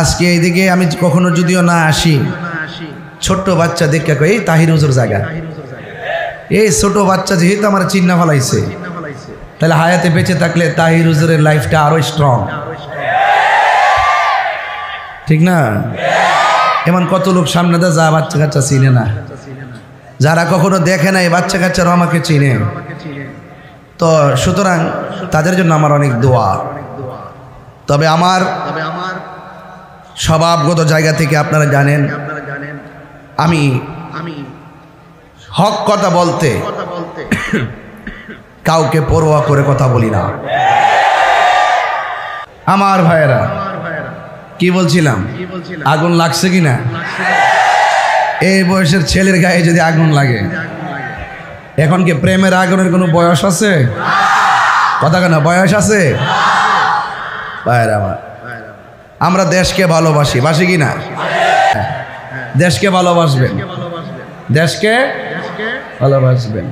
আজকে এইদিকে আমি কখনো যদিও না আসি, ছোট্ট বাচ্চা দেখে এই তাহির হুজুর জায়গা, এই ছোট বাচ্চা যেহেতু আমার চিন্না ফেলাইছে, তাহলে হায়াতে বেঁচে থাকলে তাহির হুজুরের লাইফটা আরো স্ট্রং, ঠিক না? এমন কত লোক সামনে দা যা বাচ্চা কাচ্চা চিনে না, যারা কখনো দেখে নাই বাচ্চা কাচ্চারাও আমাকে চিনে। তো সুতরাং তাদের জন্য আমার অনেক দোয়া। তবে আমার স্বভাবগত জায়গা থেকে আপনারা জানেন আমি হক কথা বলতে কাউকে পরোয়া করে কথা বলি না। আমার ভাইয়েরা, কি বলছিলাম, আগুন লাগছে কিনা? এই বয়সের ছেলের গায়ে যদি আগুন লাগে, এখন কি প্রেমের আগুনের কোনো বয়স আছে? কথা কেন, বয়স আছে? ভাইয়েরা আমার, আমরা দেশকে ভালোবাসি, বাসি কিনা? দেশকে ভালোবাসবেন, দেশকে ভালোবাসবেন।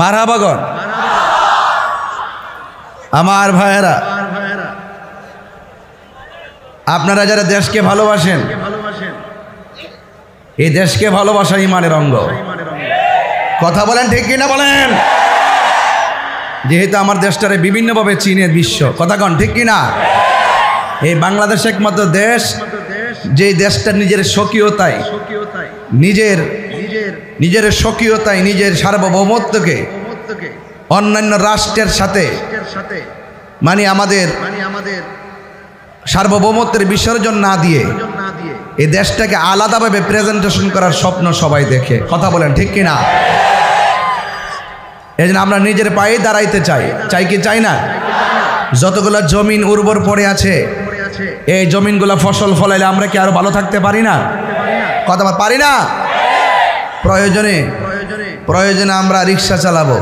মারহাবাগন আমার ভাইয়েরা, আপনারা যারা দেশকে ভালোবাসেন, এই দেশকে ভালোবাসা ইমানের অঙ্গ। কথা বলেন ঠিক কিনা বলেন? যেহেতু আমার দেশটারে বিভিন্নভাবে চিনে বিশ্ব, কথা কন ঠিক কিনা? এই বাংলাদেশ একমাত্র দেশ যে দেশটা নিজের স্বকীয়তায়, নিজের স্বকীয়তায়, নিজের সার্বভৌমত্বকে অন্যান্য রাষ্ট্রের সাথে মানে আমাদের সার্বভৌমত্বের বিসর্জন না দিয়ে এই দেশটাকে আলাদাভাবে প্রেজেন্টেশন করার স্বপ্ন সবাই দেখে। কথা বলেন ঠিক কিনা? এই জন্য আমরা নিজের পায়ে দাঁড়াইতে চাই, চাই কি চাই না? যতগুলো জমিন উর্বর পড়ে আছে, এই জমিনগুলো ফসল ফলাইলে আমরা কি আরো ভালো থাকতে পারি না? কথা পারি না? প্রয়োজনে আমরা রিক্সা চালাবো,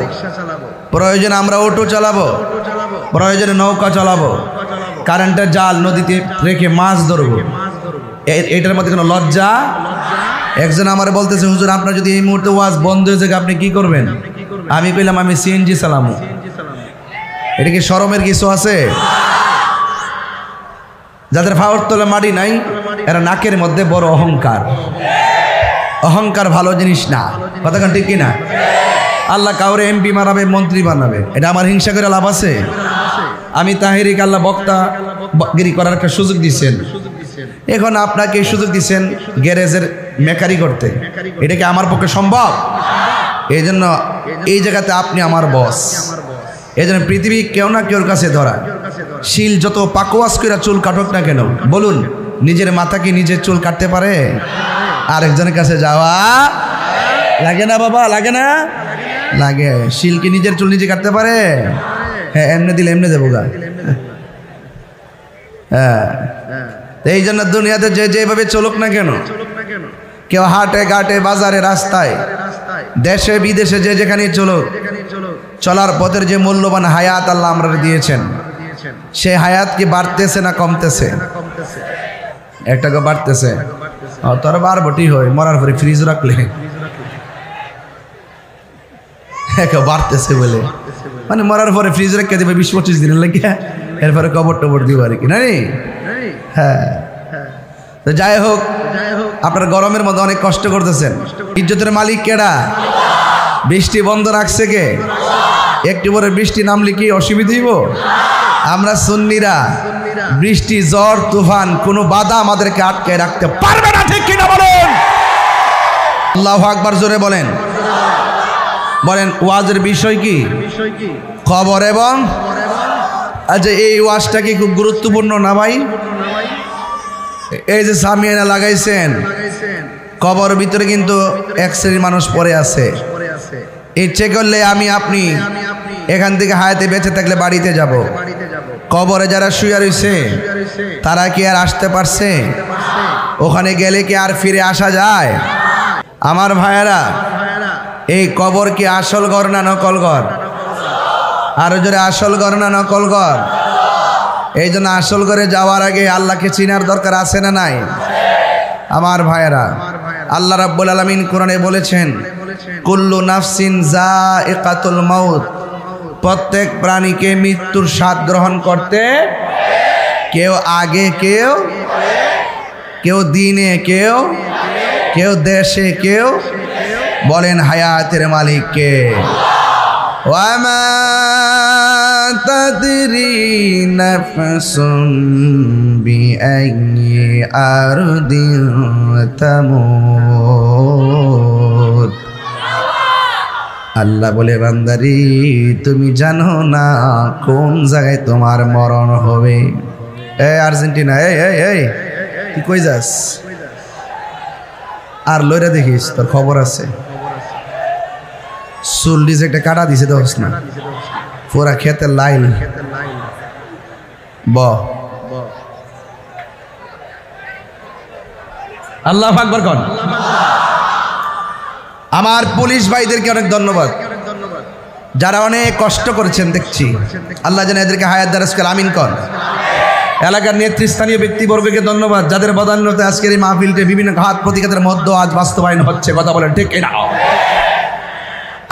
প্রয়োজনে আমরা অটো চালাবো, প্রয়োজনে নৌকা চালাবো, কারেন্টের জাল নদীতে রেখে মাছ ধরবো। এটার মধ্যে কোনো লজ্জা? একজন আমার বলতেছে, হুজুর আপনার যদি এই মুহূর্তে ওয়াজ বন্ধ হয়ে যায় আপনি কি করবেন? আমি কইলাম আমি সিএনজি চালামো। এটা কি শরমের কিছু আছে? যাদের ফাওয়ার তোলে মাটি নাই, এরা নাকের মধ্যে বড় অহংকার। অহংকার ভালো জিনিস না, কথা ঠিক কিনা? আল্লাহ কাউরে এমপি বানাবে, মন্ত্রী বানাবে, এটা আমার হিংসা করে লাভ আছে? আমি তাহিরিক আল্লাহ বক্তাগিরি করার একটা সুযোগ দিচ্ছেন, এখন আপনাকে সুযোগ দিচ্ছেন গ্যারেজের মেকারি করতে, এটা কি আমার পক্ষে সম্ভব? এই জন্য এই জায়গাতে আপনি আমার বস। এই জন্য পৃথিবী কেউ না কেউর কাছে ধরা, শিল যত পাকোয়াস করে চুল কাটক না কেন, বলুন নিজের মাথা কি নিজের চুল কাটতে পারে? আরেকজনের কাছে যাওয়া লাগে না বাবা, লাগে না? লাগে। শিল কি নিজের চুল নিজে কাটতে পারে? হ্যাঁ, এমনি দিলে এমনি দেবো গা। হ্যাঁ, এই জন্য দুনিয়াতে যে যেভাবে চলুক না কেন, কেউ হাটে ঘাটে বাজারে রাস্তায় দেশে বিদেশে যে যেখানে চলুক, চলার পথের যে মূল্যবান হায়াত আল্লাহ আমরা দিয়েছেন, সেই হায়াত কি বাড়তেছে না কমতেছে? একটাকে বাড়তেছে। তোর বারবটি হয় মরার পরে ফ্রিজ রাখলে বাড়তেছে বলে, মানে মরার পরে ফ্রিজ রেখে দেবে 20-25 দিনের লাগে, এরপরে কবর টবর দিব আর কি না? হ্যাঁ, তো যাই হোক, আপনার গরমের মধ্যে অনেক কষ্ট করতেছেন। ইজ্জতের মালিক কেডা? বৃষ্টি বন্ধ রাখছে কে? একটু পরে বৃষ্টি নামলে কি অসুবিধা হইব? আমরা সুন্নিরা বৃষ্টি, ঝড়, তুফান কোনো বাধা আমাদেরকে আটকে রাখতে পারবে না, ঠিক কিনা বলেন? আল্লাহু আকবার জোরে বলেন। বলেন ওয়াজের বিষয় কি? খবর এবং আচ্ছা, এই ওয়াজটা কি খুব গুরুত্বপূর্ণ না ভাই? এই যে সামিয়ানা লাগাইছেন, কবর ভিতরে কিন্তু এক শ্রেণীর মানুষ পড়ে আছে। ইচ্ছে করলে আমি আপনি এখান থেকে হায়াতে বেঁচে থাকলে বাড়িতে যাব, কবরে যারা শুয়ে রয়েছে তারা কি আর আসতে পারছে? ওখানে গেলে কি আর ফিরে আসা যায়? আমার ভাইয়েরা, এই কবর কি আসল ঘর না নকল ঘর? আরো জোরে, আসল ঘর না নকল ঘর? এই জন্য আসল ঘরে যাওয়ার আগে আল্লাহকে চিনার দরকার আছে না নাই? আমার ভাইয়েরা, আল্লাহ রাব্বুল আলামিন কোরআনে বলেছেন, কুল্লু নাফসিন যায়িকাতুল মাউত, প্রত্যেক প্রাণীকে মৃত্যুর স্বাদ গ্রহণ করতে। কেউ আগে, কেউ কেউ দিনে, কেউ কেউ দেশে, কেউ বলেন হায়াতের মালিক কে? ওয়ামা তাদরি নাফসুম বিআইয়ি আরদিন তামুত। আল্লাহ বলে বান্দারি তুমি জানো না কোন জায়গায় তোমার মরণ হবে। এই আর্জেন্টিনা, এই এই এই তুই কই যাস? আর লইরা দেখিস, তোর খবর আছে। চল্লিশ একটা কাটা দিছে দোস না, পুরা খেতের লাইন ব। আল্লাহু আকবার কোন। আমার পুলিশ ভাইদেরকে অনেক ধন্যবাদ, যারা অনেক কষ্ট করেছেন দেখছি। আল্লাহ যেন এদেরকে হায়াত দারাজ করে, আমিন কর। এলাকার নেতৃস্থানীয় ব্যক্তিবর্গকে ধন্যবাদ, যাদের বদান্যতে আজকের এই মাহফিলটি বিভিন্ন ঘাত প্রতিঘাতের মধ্যে আজ বাস্তবায়ন হচ্ছে। কথা বলেন ঠিক কিনা?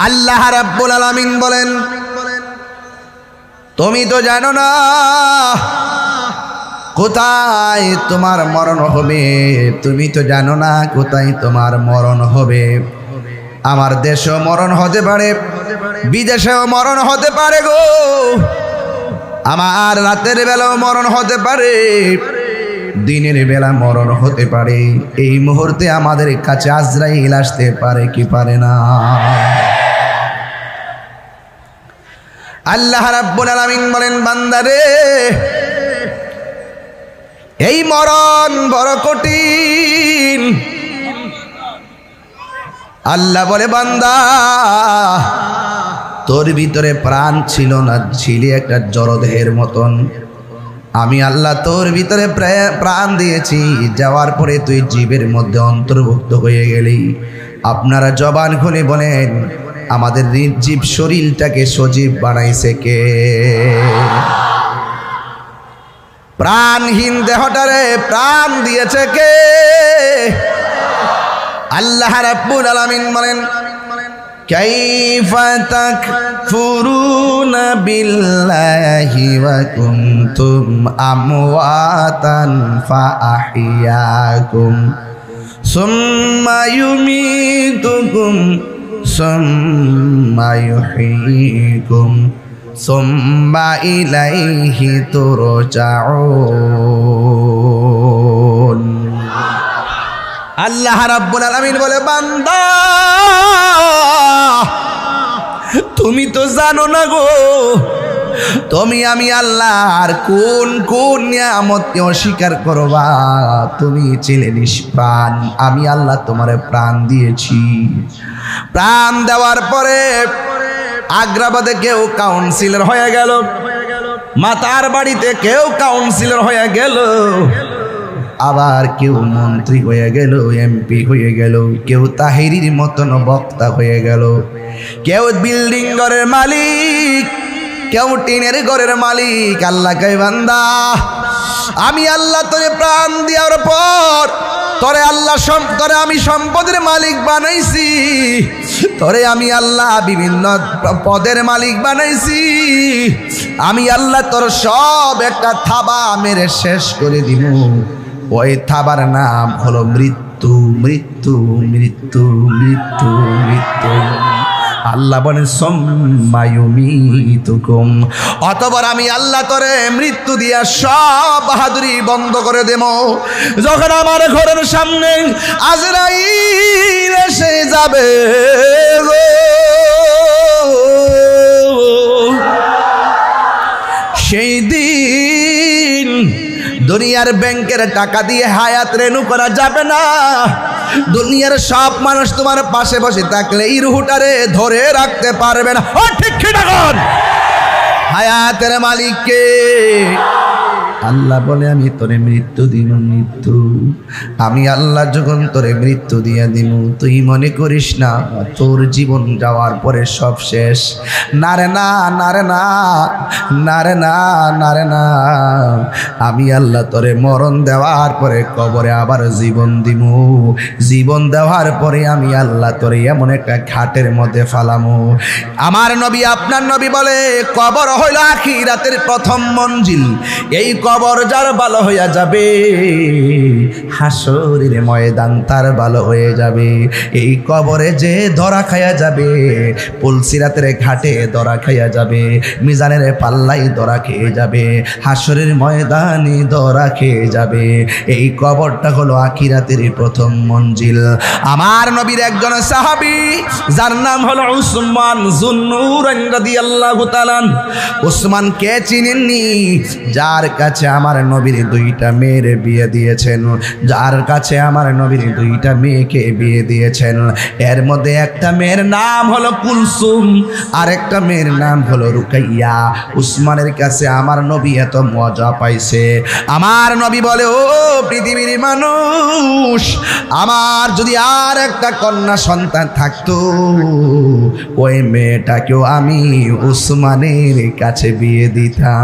আল্লাহ রাব্বুল আলামিন বলেন তুমি তো জানো না কোথায় তোমার মরণ হবে, তুমি তো জানো না কোথায় তোমার মরণ হবে। আমার দেশেও মরণ হতে পারে, বিদেশেও মরণ হতে পারে গো। আমার রাতের বেলাও মরণ হতে পারে, দিনের বেলা মরণ হতে পারে। এই মুহূর্তে আমাদের কাছে আজরাইল আসতে পারে কি পারে না? আল্লাহ রাব্বুল আলামিন বলেন বান্দারে এই মরণ বড় কঠিন। আল্লাহ বলে বান্দা তোর ভিতরে প্রাণ ছিল না, ছিলি একটা জড়দেহের মতন। আমি আল্লাহ তোর ভিতরে প্রাণ দিয়েছি, যাওয়ার পরে তুই জীবের মধ্যে অন্তর্ভুক্ত হয়ে গেলি। আপনারা জবান খুলে বলেন আমাদের নির্জীব শরীরটাকে সজীব বানাইছে কে? প্রাণহীন দেহটারে প্রাণ দিয়েছে কে? আল্লাহ রাব্বুল আলামিন বলেন কাইফা তাকফুরুনা বিল্লাহি ওয়া কুনতুম আমওয়াতান ফাআহইয়াকুম সুম্মা ইউমীতুকুম সুম্মা ইউহয়ীকুম সুম্মা ইলাইহি তুরজাউন। আল্লাহ রাব্বুল আলামিন বলে বান্দা তুমি তো জানো না গো, তুমি আমি আল্লাহর কোন কোন নিয়ামতকে অস্বীকার করবা। তুমি ছিলে নিষ্প্রাণ, আমি আল্লাহ তোমারে প্রাণ দিয়েছি। প্রাণ দেওয়ার পরে আগ্রাবাদে কেউ কাউন্সিলর হয়ে গেল, মাতার বাড়িতে কেউ কাউন্সিলর হয়ে গেল, আবার কেউ মন্ত্রী হয়ে গেল, এমপি হয়ে গেল, কেউ তাহিরির মতন বক্তা হয়ে গেল, কেউ বিল্ডিং ঘরের মালিক, কেউ টিনের ঘরের মালিক। আল্লাহ কয় বান্দা আমি আল্লাহ তোরে প্রাণ দেওয়ার পর তোরে আল্লাহ তোরে আমি সম্পদের মালিক বানাইছি, তোরে আমি আল্লাহ বিভিন্ন পদের মালিক বানাইছি। আমি আল্লাহ তোর সব একটা থাবা মেরে শেষ করে দিব। ওই থাবার নাম হলো মৃত্যু। মৃত্যু মৃত্যু মৃত্যু মৃত্যু। আল্লাহ বলেন সুম্মা ইউমীতুকুম, অতঃপর আমি আল্লাহ তোরে মৃত্যু দিয়া সব বাহাদুরি বন্ধ করে দেব। যখন আমার ঘরের সামনে আজরাইল এসে যাবে সেই দিন দুনিয়ার ব্যাংকের টাকা দিয়ে হায়াত রেনু করা যাবে না। দুনিয়ার সব মানুষ তোমার পাশে বসে থাকলে এই রুহটারে ধরে রাখতে পারবে না। ও ঠিক কি না? হায়াতের মালিক কে? আল্লাহ বলে আমি তোরে মৃত্যু দিব। মৃত্যু আমি আল্লাহ যখন তোরে মৃত্যু দিয়া দিব, তুই মনে করিস না তোর জীবন যাওয়ার পরে সব শেষ। না রে না, না রে না, না রে না, না রে না। আমি আল্লাহ তোরে মরণ দেওয়ার পরে কবরে আবার জীবন দিব। জীবন দেওয়ার পরে আমি আল্লাহ তোরে এমন একটা ঘাটের মধ্যে ফালামো। আমার নবী আপনার নবী বলে কবর হইল আখিরাতের প্রথম মঞ্জিল। এই কবর যার ভালো হইয়া যাবে, হাসরের ময়দান তার ভালো হয়ে যাবে। এই কবরে যে ধরা খাইয়া যাবে, পুলসিরাতের ঘাটে ধরা খাইয়া যাবে, মিজানের পাল্লাই ধরা খেয়ে যাবে, হাসরের ময়দানে ধরা খেয়ে যাবে। এই কবরটা হলো আখিরাতের প্রথম মঞ্জিল। আমার নবীর একজন সাহাবী যার নাম হলো উসমান যুন্নুরাইন রাদিয়াল্লাহু তাআলা। উসমান কে চিনেননি? যার কাছে আমার নবীর দুইটা মেয়ের বিয়ে দিয়েছেন, যার কাছে আমার নবীর দুইটা মেয়েকে বিয়ে দিয়েছেন। এর মধ্যে একটা মেয়ের নাম হলো কুলসুম, আর একটা মেয়ের নাম হলো রুকাইয়া। উসমানের কাছে আমার নবী এত মজা পাইছে। আমার নবী বলে, ও পৃথিবীর মানুষ, আমার যদি আর একটা কন্যা সন্তান থাকতো, ওই মেয়েটাকেও আমি উসমানের কাছে বিয়ে দিতাম।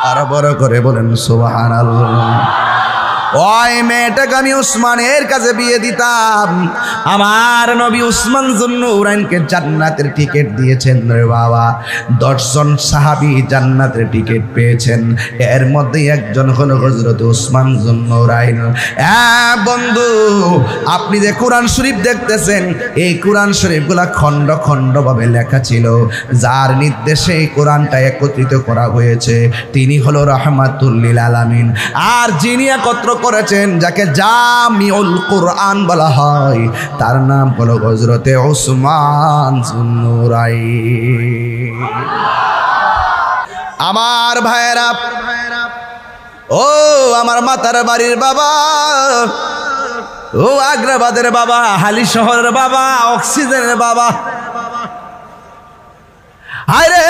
আর বড় করে বলেন সুবহানাল্লাহ। ওই মেয়েটাকে আমি উসমানের কাছে বিয়ে দিতাম। আমার নবী উসমান যুন্নুরাইনকে জান্নাতের টিকিট দিয়েছেন রে বাবা। 10 জন সাহাবী জান্নাতের টিকিট পেয়েছেন, এর মধ্যে একজন হলো হযরত উসমান যুন্নুরাইন। বন্ধু, আপনি যে কোরআন শরীফ দেখতেছেন, এই কোরআন শরীফগুলা খণ্ড খণ্ড ভাবে লেখা ছিল। যার নির্দেশে এই কোরআনটা একত্রিত করা হয়েছে তিনি হলো রাহমাতুল লিল আলামিন। আর যিনি একত্র করেছেন, যাকে জামিউল কোরআন বলা হয়, তার নাম হলো হযরতে উসমান যুন্নুরাইন। আমার ভাইরা, ও আমার মাতার বাড়ির বাবা, ও আগ্রাবাদের বাবা, হালি শহরের বাবা, অক্সিজেনের বাবা, আরে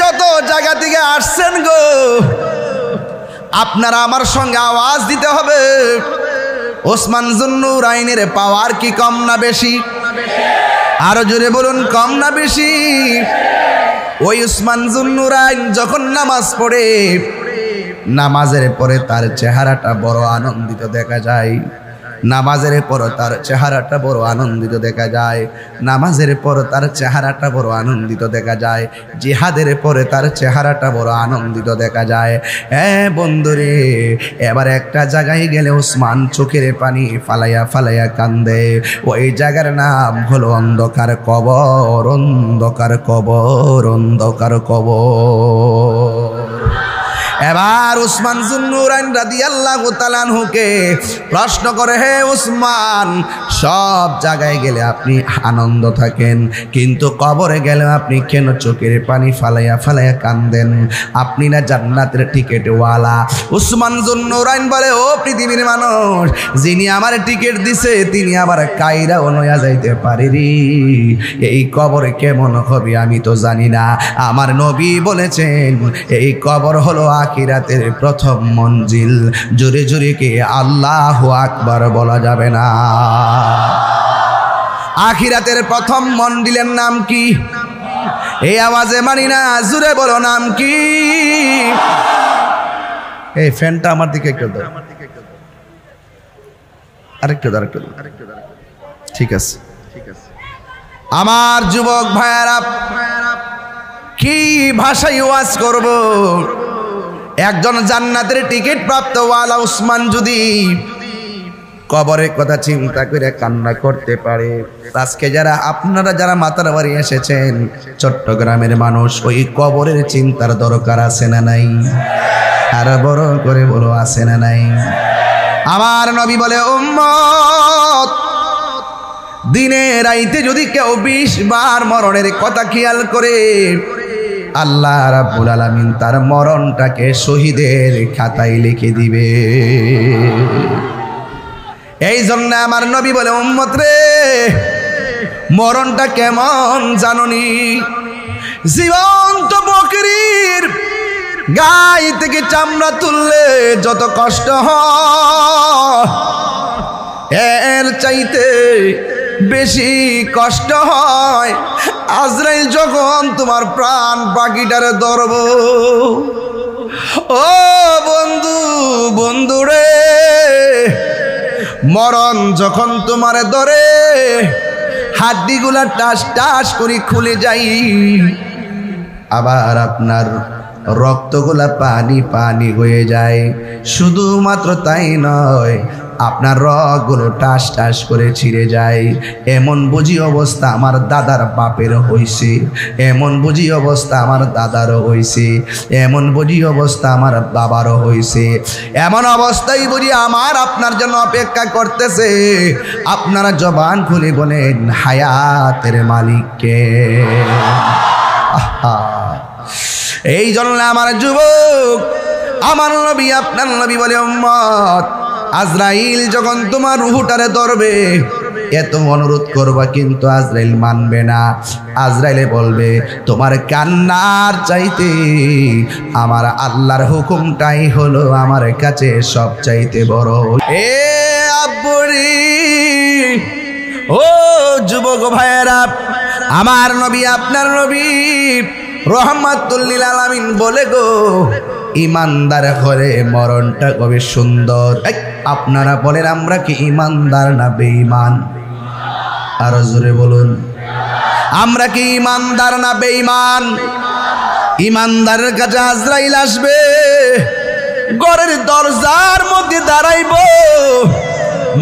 যত জায়গা থেকে আসছেন গো, আপনারা আমার সঙ্গে আওয়াজ দিতে হবে। ওসমান যুন্নুরাইনের পাওয়ার কি কম না বেশি? আরো জোরে বলুন, কম না বেশি? ওই ওসমান যুন্নুরাইন যখন নামাজ পড়ে, নামাজের পরে তার চেহারাটা বড় আনন্দিত দেখা যায়। নামাজের পর তার চেহারাটা বড় আনন্দিত দেখা যায়। নামাজের পর তার চেহারাটা বড় আনন্দিত দেখা যায়। জিহাদের পরে তার চেহারাটা বড় আনন্দিত দেখা যায়। হ্যাঁ বন্ধুরে, এবার একটা জায়গায় গেলে ওসমান চোখের পানি ফালাইয়া ফালাইয়া কান্দে। ওই জায়গার নাম হলো অন্ধকার কবর, অন্ধকার কবর, অন্ধকার কবর। এবার উসমান যুন্নুরাইন রাদিয়াল্লাহু তাআলা আনহুকে প্রশ্ন করে, হে উসমান, সব জায়গায় গেলে আপনি আনন্দ থাকেন, কিন্তু কবরে গেলে আপনি কেন চোখের পানি ফালাইয়া ফালাইয়া কান্দেন? আপনি না জান্নাতের টিকিটওয়ালা? উসমান যুন্নুরাইন বলে, ও পৃথিবীর মানুষ, যিনি আমার টিকিট দিছে তিনি আবার কায়রা নয়া যাইতে পারে রে। এই কবর কেমন হবে আমি তো জানি না। আমার নবী বলেছেন, এই কবর হলো আখিরাতের প্রথম মঞ্জিল। জোরে জোরে কে আল্লাহু আকবার বলা যাবে না? আখিরাতের প্রথম মঞ্জিলের নাম কি? এই আওয়াজে মানি না, জোরে বলো নাম কি? এই ফ্যানটা আমার দিকে একটু দাও, আরেকটু দাও, আরেকটু দাও। ঠিক আছে, ঠিক আছে। আমার যুবক ভাইয়ারা, কি ভাষায় ওয়াজ করব? একজন জান্নাতের টিকিট প্রাপ্ত ওয়ালা উসমান যদি কবরের কথা চিন্তা করে কান্না করতে পারে, আজকে যারা আপনারা যারা মাতার বাড়ি এসেছেন, চট্টগ্রামের মানুষ, ওই কবরের চিন্তার দরকার আছে না নাই? আর বড় করে বলো, আছে না নাই? আমার নবী বলে, উম্মত, দিনে রাইতে যদি কেউ 20 বার মরণের কথা খেয়াল করে, আল্লাহ রাব্বুল আলামিন তার মরণটাকে শহীদের খাতায় লিখে দিবে। এই জন্য আমার নবী বলে, উম্মত রে, মরণটা কেমন জাননি? জীবন্ত বকরির গাই থেকে চামড়া তুললে যত কষ্ট হয়, এর চাইতে বেশি কষ্ট হয় আজরাইল যখন তোমার প্রাণ পাখিটারে ধরব। ও বন্ধু, বন্ধু রে, মরণ যখন তোমারে ধরে, হাড্ডিগুলা টাস টাস করে খুলে যাই, আবার আপনার রক্তগুলা পানি পানি হয়ে যায়। শুধুমাত্র তাই নয়, আপনার রগগুলো টাস টাস করে ছিঁড়ে যায়। এমন বুঝি অবস্থা আমার দাদার বাপের হইছে, এমন বুঝি অবস্থা আমার দাদারও হইছে, এমন বুঝি অবস্থা আমার বাবারও হইছে। এমন অবস্থায় বুঝি আমার আপনার জন্য অপেক্ষা করতেছে। আপনারা জবান খুলে বলেন হায়াতের মালিককে। আহা, এই জন্য আমার যুবক, আমার নবী আপনার নবী বলে উম্মত, আজরাইল যখন তোমার রুহটারে ধরবে এত অনুরোধ করবা, কিন্তু আজরাইল মানবে না। আজরাইলে বলবে তোমার কান্নার চাইতে আমার আল্লাহর হুকুমটাই হলো আমার কাছে সব চাইতে বড়। এ আব্বুরি, ও যুবক ভাইয়েরা, আমার নবী আপনার নবী রহমাতুল লিল আলামিন বলে গো, ইমানদার হলে মরণটা কবে সুন্দর। আপনারা বলেন আমরা কি ইমানদার না বেঈমান? আরো জোরে বলুন, আমরা কি ইমানদার না বেঈমান? ইমানদারের কাছে আজরাইল আসবে, ঘরের দরজার মধ্যে দাঁড়াইব,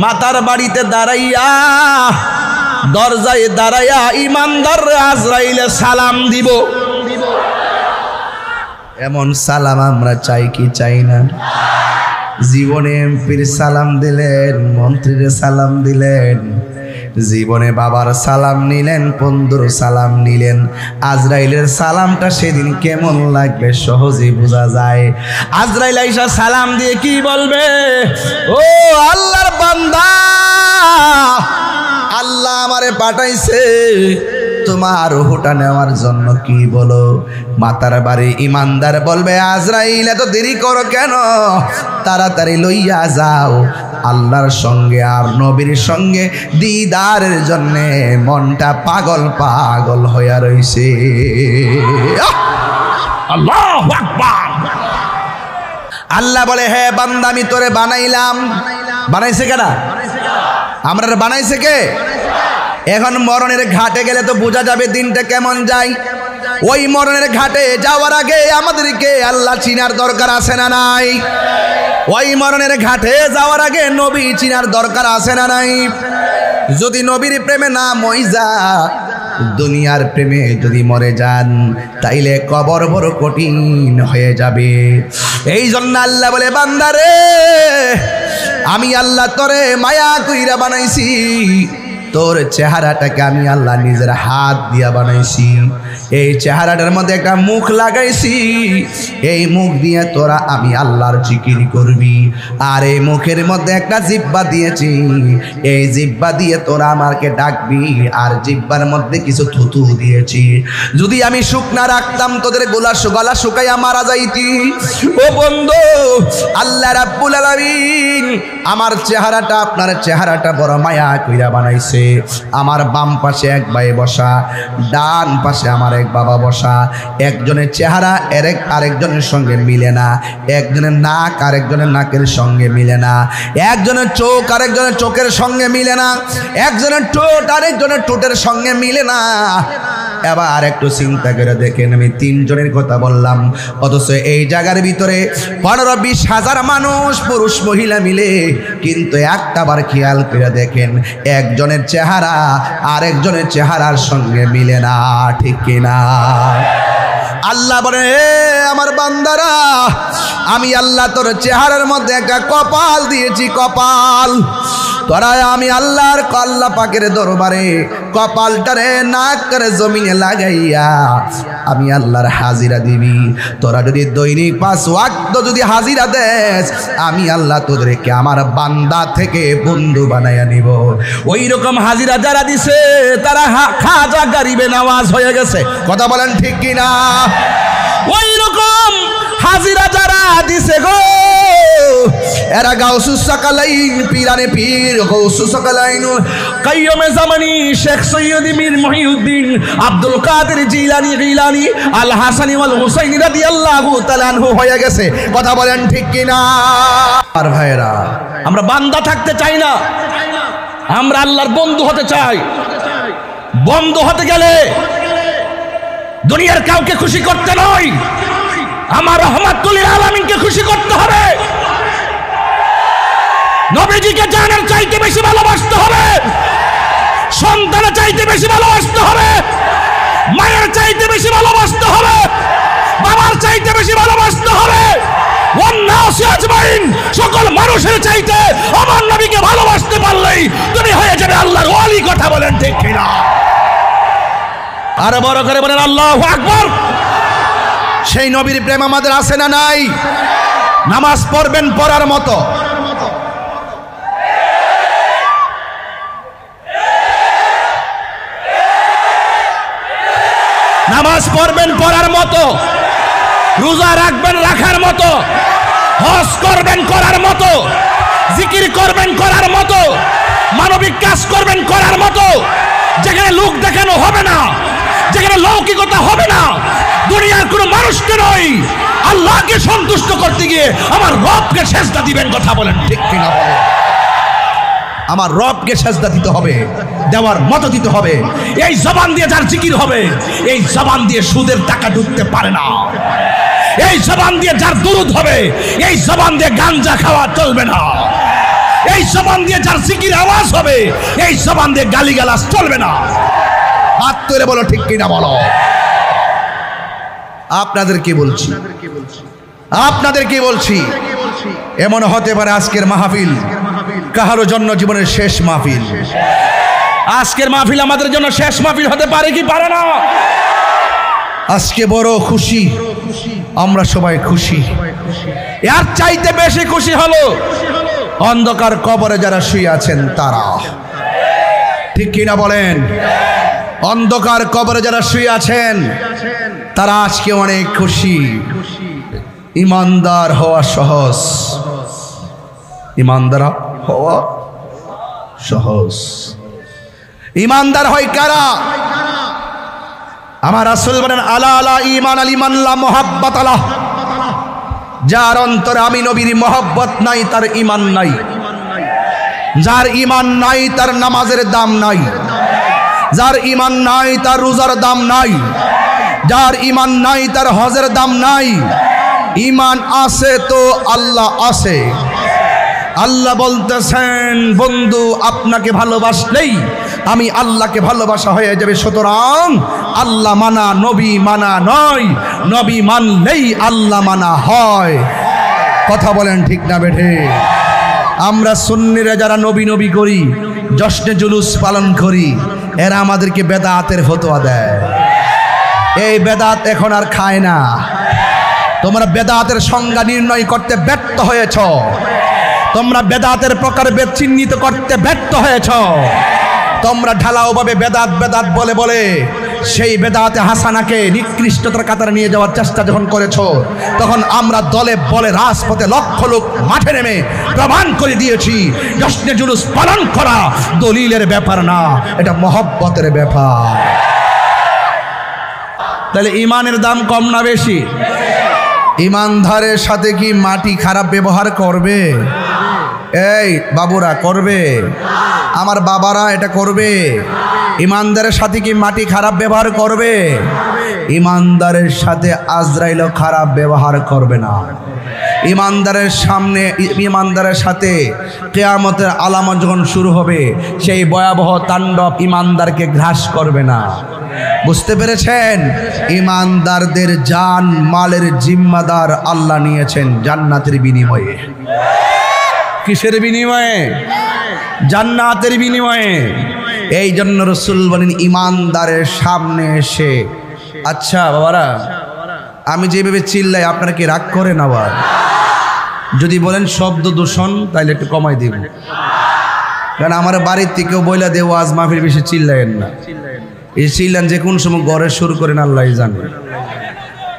মাতার বাড়িতে দাঁড়াইয়া দরজায় দাঁড়াইয়া ইমানদার আজরাইলে সালাম দিব। এমন সালাম আমরা চাই কি চাই না? জীবনে এমপির সালাম দিলেন, মন্ত্রীর সালাম দিলেন, জীবনে বাবার সালাম নিলেন, বন্ধুর সালাম নিলেন, আজরাইলের সালামটা সেদিন কেমন লাগবে সহজেই বোঝা যায়। আজরাইল আইসা সালাম দিয়ে কি বলবে? ও আল্লাহর বান্দা, আল্লাহ আমারে পাঠাইছে তোমার রূহটা নেওয়ার জন্য। কি বলো? মাতার বাড়ি ইমানদার বলবে আজরাইল এত দেরি করো কেন? তাড়াতাড়ি লইয়া যাও, আল্লাহর সঙ্গে আর নবীর সঙ্গে দিদারের জন্য মনটা পাগল পাগল হইয়া রইছে। আল্লাহু আকবার। আল্লাহ বলে হে বান্দা আমি তোরে বানাইলাম। বানাইছে কেডা? আমরা বানাইছে কে? এখন মরণের ঘাটে গেলে তো বোঝা যাবে দিনটা কেমন যায়। ওই মরণের ঘাটে যাওয়ার আগে আমাদেরকে আল্লাহ চিনার দরকার আছে না নাই? ওই মরণের ঘাটে যাওয়ার আগে নবী চিনার দরকার আছে না নাই? যদি নবীর প্রেমে না মইজা দুনিয়ার প্রেমে যদি মরে যান তাইলে কবর বড় কঠিন হয়ে যাবে। এই জন্য আল্লাহ বলে বান্দারে আমি আল্লাহ তোরে মায়া কইরা বানাইছি, তোর চেহারাটাকে আমি আল্লাহ নিজের হাত দিয়া বানাইছি। এই চেহারাটার মধ্যে একটা মুখ লাগাইছি, এই মুখ দিয়ে তোরা আমি আল্লাহর জিকির করবি। আর এই মুখের মধ্যে একটা জিহ্বা দিয়েছি, এই জিহ্বা দিয়ে তোরা আমাকে ডাকবি। আর জিহ্বার মধ্যে কিছু থুতু দিয়েছি, যদি আমি শুকনা রাখতাম তোদের গলা শুকাইয়া মারা যাইতি। ও বন্ধু, আল্লাহ রাব্বুল আলামিন আমার চেহারাটা আপনার চেহারাটা বড় মায়া কইরা বানাইছে। আমার বাম পাশে এক ভাই বসা, ডান পাশে আমার এক বাবা বসা। একজনের চেহারা আরেকজনের সঙ্গে মিলে না, একজনের নাক আরেকজনের নাকের সঙ্গে মিলে না, একজনের চোখ আরেকজনের চোখের সঙ্গে মিলে না, একজনের ঠোঁট আরেকজনের ঠোঁটের সঙ্গে মিলে না। এবার একটু চিন্তা করে দেখেন, আমি তিনজনের কথা বললাম, অথচ এই জায়গার ভিতরে 15-20 হাজার মানুষ পুরুষ মহিলা মিলে, কিন্তু একটা বার খেয়াল করে দেখেন একজনের চেহারা আরেকজনের চেহারার সঙ্গে মিলে না, ঠিক কিনা? আল্লাহ বলে আমার বান্দারা আমি আল্লাহ তোর চেহারার মধ্যে একটা কপাল দিয়েছি, কপাল। তোরা আমি আল্লাহ পাকের দরবারে কপালটারে নাক করে জমিনে লাগাইয়া আমি আল্লাহর হাজিরা দিবি। তোরা যদি দৈনিক 5 ওয়াক্ত যদি হাজিরা দেস, আমি আল্লাহ তোদেরকে আমার বান্দা থেকে বন্ধু বানাইয়া নিব। ওই রকম হাজিরা যারা দিছে তারা খাজা গরিবে নওয়াজ হয়ে গেছে। কথা বলেন ঠিক কিনা? ওই রকম হাজিরা যারা দিছে গো, এরা গাউসুস সাকালাইন পীরানে পীর গাউসুস সাকালাইন কাইয়ুমে জামানি শেখ সৈয়দ মীর মুহিউদ্দিন আব্দুল কাদের জিলানী আল হাসানি ওয়াল হুসাইনি রাদিয়াল্লাহু তাআলা আনহু হয়ে গেছে। কথা বলেন ঠিক কিনা? আর ভাইরা, আমরা বান্দা থাকতে চাই না, আমরা আল্লাহর বন্ধু হতে চাই। বন্ধু হতে গেলে দুনিয়ার কাউকে খুশি করতে নয়, আমার রহমাতুল লিল আলামিনকে খুশি করতে হবে, নবীজিকে জানের চাইতে বেশি ভালোবাসতে হবে, সন্তানের চাইতে বেশি ভালোবাসতে হবে, মায়ের চাইতে বেশি ভালোবাসতে হবে, বাবার চাইতে বেশি ভালোবাসতে হবে, সকল মানুষের চাইতে আমার নবীকে ভালোবাসতে পারলেই তুমি হয়ে যাবে আল্লাহর ওয়ালি। কথা বলেন ঠিক কিনা? আরে বড় করে বলেন আল্লাহু আকবার। সেই নবীর প্রেম আমাদের আছে না নাই? নামাজ পড়বেন পড়ার মতো, নামাজ পড়বেন পড়ার মতো, রোজা রাখবেন রাখার মতো, হজ করবেন করার মতো, জিকির করবেন করার মতো, মানবিক কাজ করবেন করার মতো, যেখানে লোক দেখানো হবে না, যেখানে লৌকিকতা হবে না, দুনিয়ার কোনো মানুষকে নয় আল্লাহকে সন্তুষ্ট করতে গিয়ে আমার রবকে সেজদা দিবেন। কথা বলেন ঠিক কিনা? বলেন আমার রবকে সেজদা দিতে হবে, দেওয়ার মতো দিতে হবে। এই জবান দিয়ে যার জিকির হবে, এই জবান দিয়ে সুদের টাকা ঢুকতে পারে না। এই জবান দিয়ে যার দুরূদ হবে, এই জবান দিয়ে গাঞ্জা খাওয়া চলবে না। এই জবান দিয়ে যার জিকির আওয়াজ হবে, এই জবান দিয়ে গালিগালাজ চলবে না। হাত তুলে বলো ঠিক কিনা বলো। আপনাদের কি বলছি, আপনাদের কি বলছি, এমন হতে পারে আজকের মাহফিল কাহারো জন্য জীবনের শেষ মাহফিল। আজকের মাহফিল আমাদের জন্য শেষ মাহফিল হতে পারে কি পারে না? আজকে বড় খুশি, আমরা সবাই খুশি। এর চাইতে বেশি খুশি হলো অন্ধকার কবরে যারা শুয়ে আছেন তারা। ঠিক কিনা বলেন? অন্ধকার কবরে যারা শুয়ে আছেন তারা আজকে অনেক খুশি। ইমানদার হওয়া সহজ, ইমানদার হওয়া সহজ। ইমানদার হয় কারা? আমার রাসূল বলেন আলা আলা ঈমান আল ঈমান লা মুহাব্বাত আলাহ। যার অন্তরে আমি নবীর মহব্বত নাই তার ঈমান নাই। যার ঈমান নাই তার নামাজের দাম নাই। যার ঈমান নাই তার রোজার দাম নাই। যার ঈমান নাই তার হজের দাম নাই। ঈমান আছে তো আল্লাহ আছে। আল্লাহ বলতেছেন বন্ধু আপনাকে ভালোবাসলেই আমি আল্লাহকে ভালোবাসা হয়ে যাবে। সুতরাং আল্লাহ মানা নবী মানা নয়, নবী মানলেই আল্লাহ মানা হয়। কথা বলেন ঠিক না বেঠে? আমরা সুন্নিরা যারা নবী নবী করি, জশ্নে জুলুস পালন করি, এরা আমাদেরকে বেদাতের ফতোয়া দেয়। এই বেদাত এখন আর খায় না। তোমরা বেদাতের সংজ্ঞা নির্ণয় করতে ব্যর্থ হয়েছ। তোমরা বেদাতের প্রকারভেদ চিহ্নিত করতে ব্যর্থ হয়েছ। তোমরা ঢালাওভাবে বেদাত বেদাত বলে বলে সেই বেদাতে হাসানাকে নিকৃষ্টতার কাতারে নিয়ে যাওয়ার চেষ্টা যখন করেছ, তখন আমরা দলে বলে রাজপথে লক্ষ লোক মাঠে নেমে প্রমাণ করে দিয়েছি জশ্নে জুলুস পালন করা দলিলের ব্যাপার না, এটা মহব্বতের ব্যাপার। তাহলে ইমানের দাম কম না বেশি? ইমানদারের সাথে কি মাটি খারাপ ব্যবহার করবে? এই বাবুরা করবে? আমার বাবারা এটা করবে? ইমানদারের সাথে কি মাটি খারাপ ব্যবহার করবে? ইমানদারের সাথে আজরাইলও খারাপ ব্যবহার করবে না। ইমানদারের সামনে, ইমানদারের সাথে কিয়ামতের আলামত যখন শুরু হবে, সেই ভয়াবহ তাণ্ডব ইমানদারকে গ্রাস করবে না। বুঝতে পেরেছেন? ইমানদারদের জান মালের জিম্মাদার আল্লাহ নিয়েছেন জান্নাতের বিনিময়ে। কিসের বিনিময়ে? জান্নাতের বিনিময়ে। এই জন্য রাসূল বলেন ইমানদারের সামনে এসে, আচ্ছা বাবারা আমি যেভাবে চিল্লাই আপনারা কি রাগ করেন? আবার যদি বলেন শব্দ দূষণ তাহলে একটু কমাই দিব, কারণ আমার বাড়ির থেকেও বইলা দেব আজ মাহফিল বেশি চিল্লাইয়েন না। এই চিল্লান যে কোন সময় গড়ে শুরু করেন আল্লাহ জানে।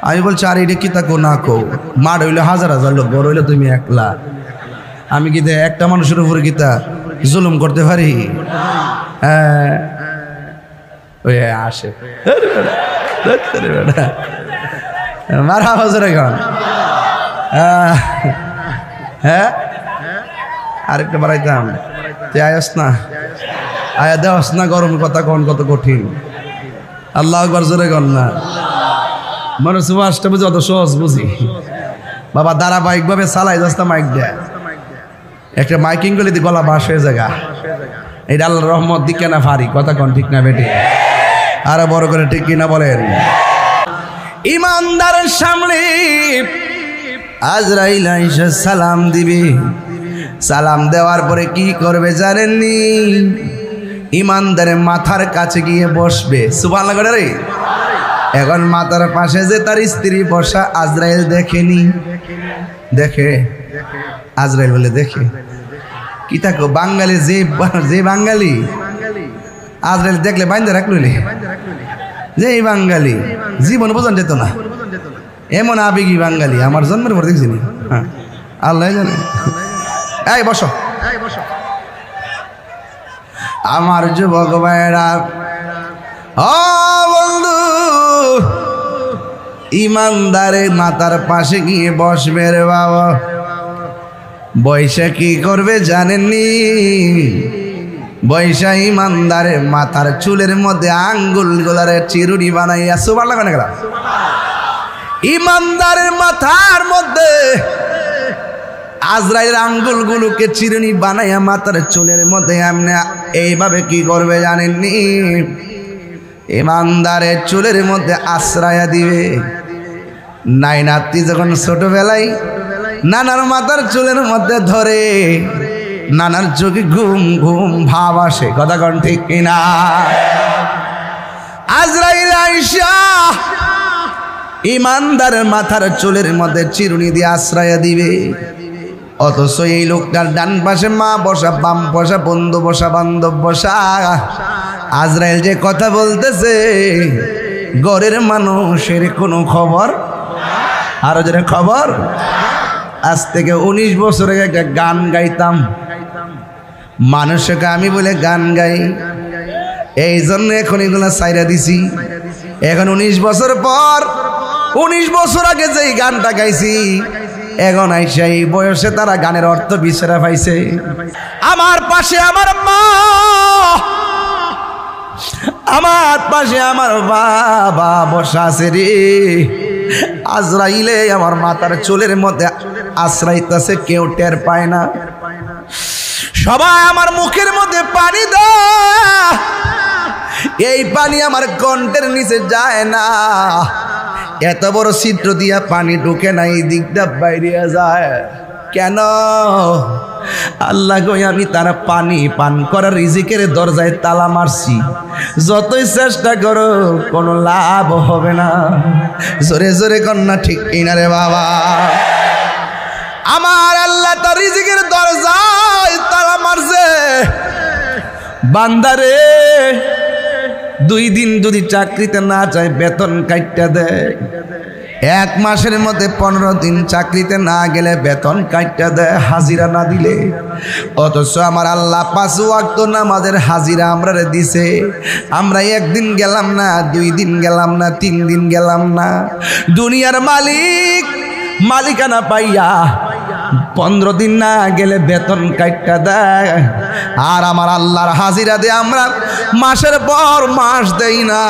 আমি বলছি আর এটা কি তা কো না কো, মাঠ হইলে হাজার হাজার লোক, গড় হইলে তুমি একলা। আমি কি একটা মানুষের উপরে গীতা জুলুম করতে পারি? হ্যাঁ ওই আসে মারা হাজার এখন। হ্যাঁ আরেকটা বাড়াইতাম, তুই আয়াস না, আয়া দেওয়াস না, গরম কথা কন কত কঠিন। আল্লাহ আকবার জোরে কন না। মানুষ ওয়াজটা বুঝি অত সহজ বুঝি বাবা ধারাবাহিকভাবে চালাই যাস্তা মাইক দেয় একটা মাইকিং করলে গলা বাস হয়ে জায়গা এটা আল্লাহর রহমত দিকে না ফারি কথা কোন ঠিক না বেটে আরো বড় করে ঠিক কিনা বলেন ইমানদারের সামনে আজরাইল আইসা সালাম দিবে সালাম দেওয়ার পরে কি করবে জানেননি ইমানদারের মাথার কাছে গিয়ে বসবে সুবহানাল্লাহ করে রে এখন মাথার পাশে যে তার স্ত্রী বসা আজরাইল দেখেনি দেখে আজরাইল বলে দেখে কি থাকো বাঙালি যে বাঙালি আজরাইল দেখলে বাইন্দা রাখলো যে এই বাঙালি জীবন বোঝান যেত না এমন আবেগী বাঙালি আমার জন্মের পর দেখছি হ্যাঁ আল্লাহ জানে এই বসো আমার যুবক ভাইরা ও বন্ধু ইমানদারের মাথার পাশে গিয়ে বসবে রে বাবা বৈশা কি করবে জানেননি বৈশা ইমানদারের মাথার চুলের মধ্যে আঙ্গুল গোলারে চিরুনি বানাইয়া সুবহানাল্লাহ কেন গেল ইমানদারের মাথার মধ্যে আজরাইলের আঙ্গুলগুলোকে চিরুনি বানাইয়া মাথার চুলের মধ্যে এমনি এইভাবে কি করবে জানেননি ইমানদারের চুলের মধ্যে আশ্রয়া দিবে নাই নাতি যখন ছোটবেলায় নানার মাথার চুলের মধ্যে ধরে নানার চোখে ঘুম ঘুম ভাব আসে কথা কোন ঠিক কিনা আজরাইল আইসা ইমানদারের মাথার চুলের মধ্যে চিরুনি দিয়ে আশ্রয় দিবে অথচ এই লোকটার ডান পাশে মা বসা বাম বসা বন্ধু বসা বান্ধব বসা আজরাইল যে কথা বলতেছে ঘরের মানুষের কোনো খবর আরো যারা খবর আজ থেকে 19 বছর আগে একটা গান গাইতাম মানুষকে আমি বলে গান গাই এই জন্য এখন এগুলা সাইরা দিছি এখন 19 বছর পর 19 বছর আগে যে গানটা গাইছি এখন আইসা এই বয়সে তারা গানের অর্থ বিছরা পাইছে আমার পাশে আমার মা আমার পাশে আমার বাবা বসা আছে রে আজরাইলে আমার মাথার চুলের মধ্যে আশ্রাইতেছে কেউ টের পায় না সবাই আমার মুখের মধ্যে পানি দেয় এই পানি আমার কণ্ঠের নিচে যায় না এত বড় ছিদ্র দিয়া পানি ঢুকে না এই দিকটা বাইরে যায় কেন আল্লাহ গো আমি তারা পানি পান করার রিজিকের দরজায় তালা মারছি যতই চেষ্টা করো কোনো লাভ হবে না জোরে জোরে কন্যা ঠিক কিনা রে বাবা আমার আল্লাহ তার রিজিকের দরজায় তালা মারছে বান্দারে 2 দিন যদি চাকরিতে না যায় বেতন কাইটা দেয় 1 মাসের মধ্যে 15 দিন চাকরিতে না গেলে বেতন কাইটা দেয় হাজিরা না দিলে অথচ আমার আল্লাহ 5 ওয়াক্ত নামাজের হাজিরা আমরা দিছে আমরা 1 দিন গেলাম না 2 দিন গেলাম না 3 দিন গেলাম না দুনিয়ার মালিক মালিকানা পাইয়া 15 দিন না গেলে বেতন কাইটা দেয় আর আমার আল্লাহর হাজিরা দিয়ে আমরা মাসের পর মাস দেই না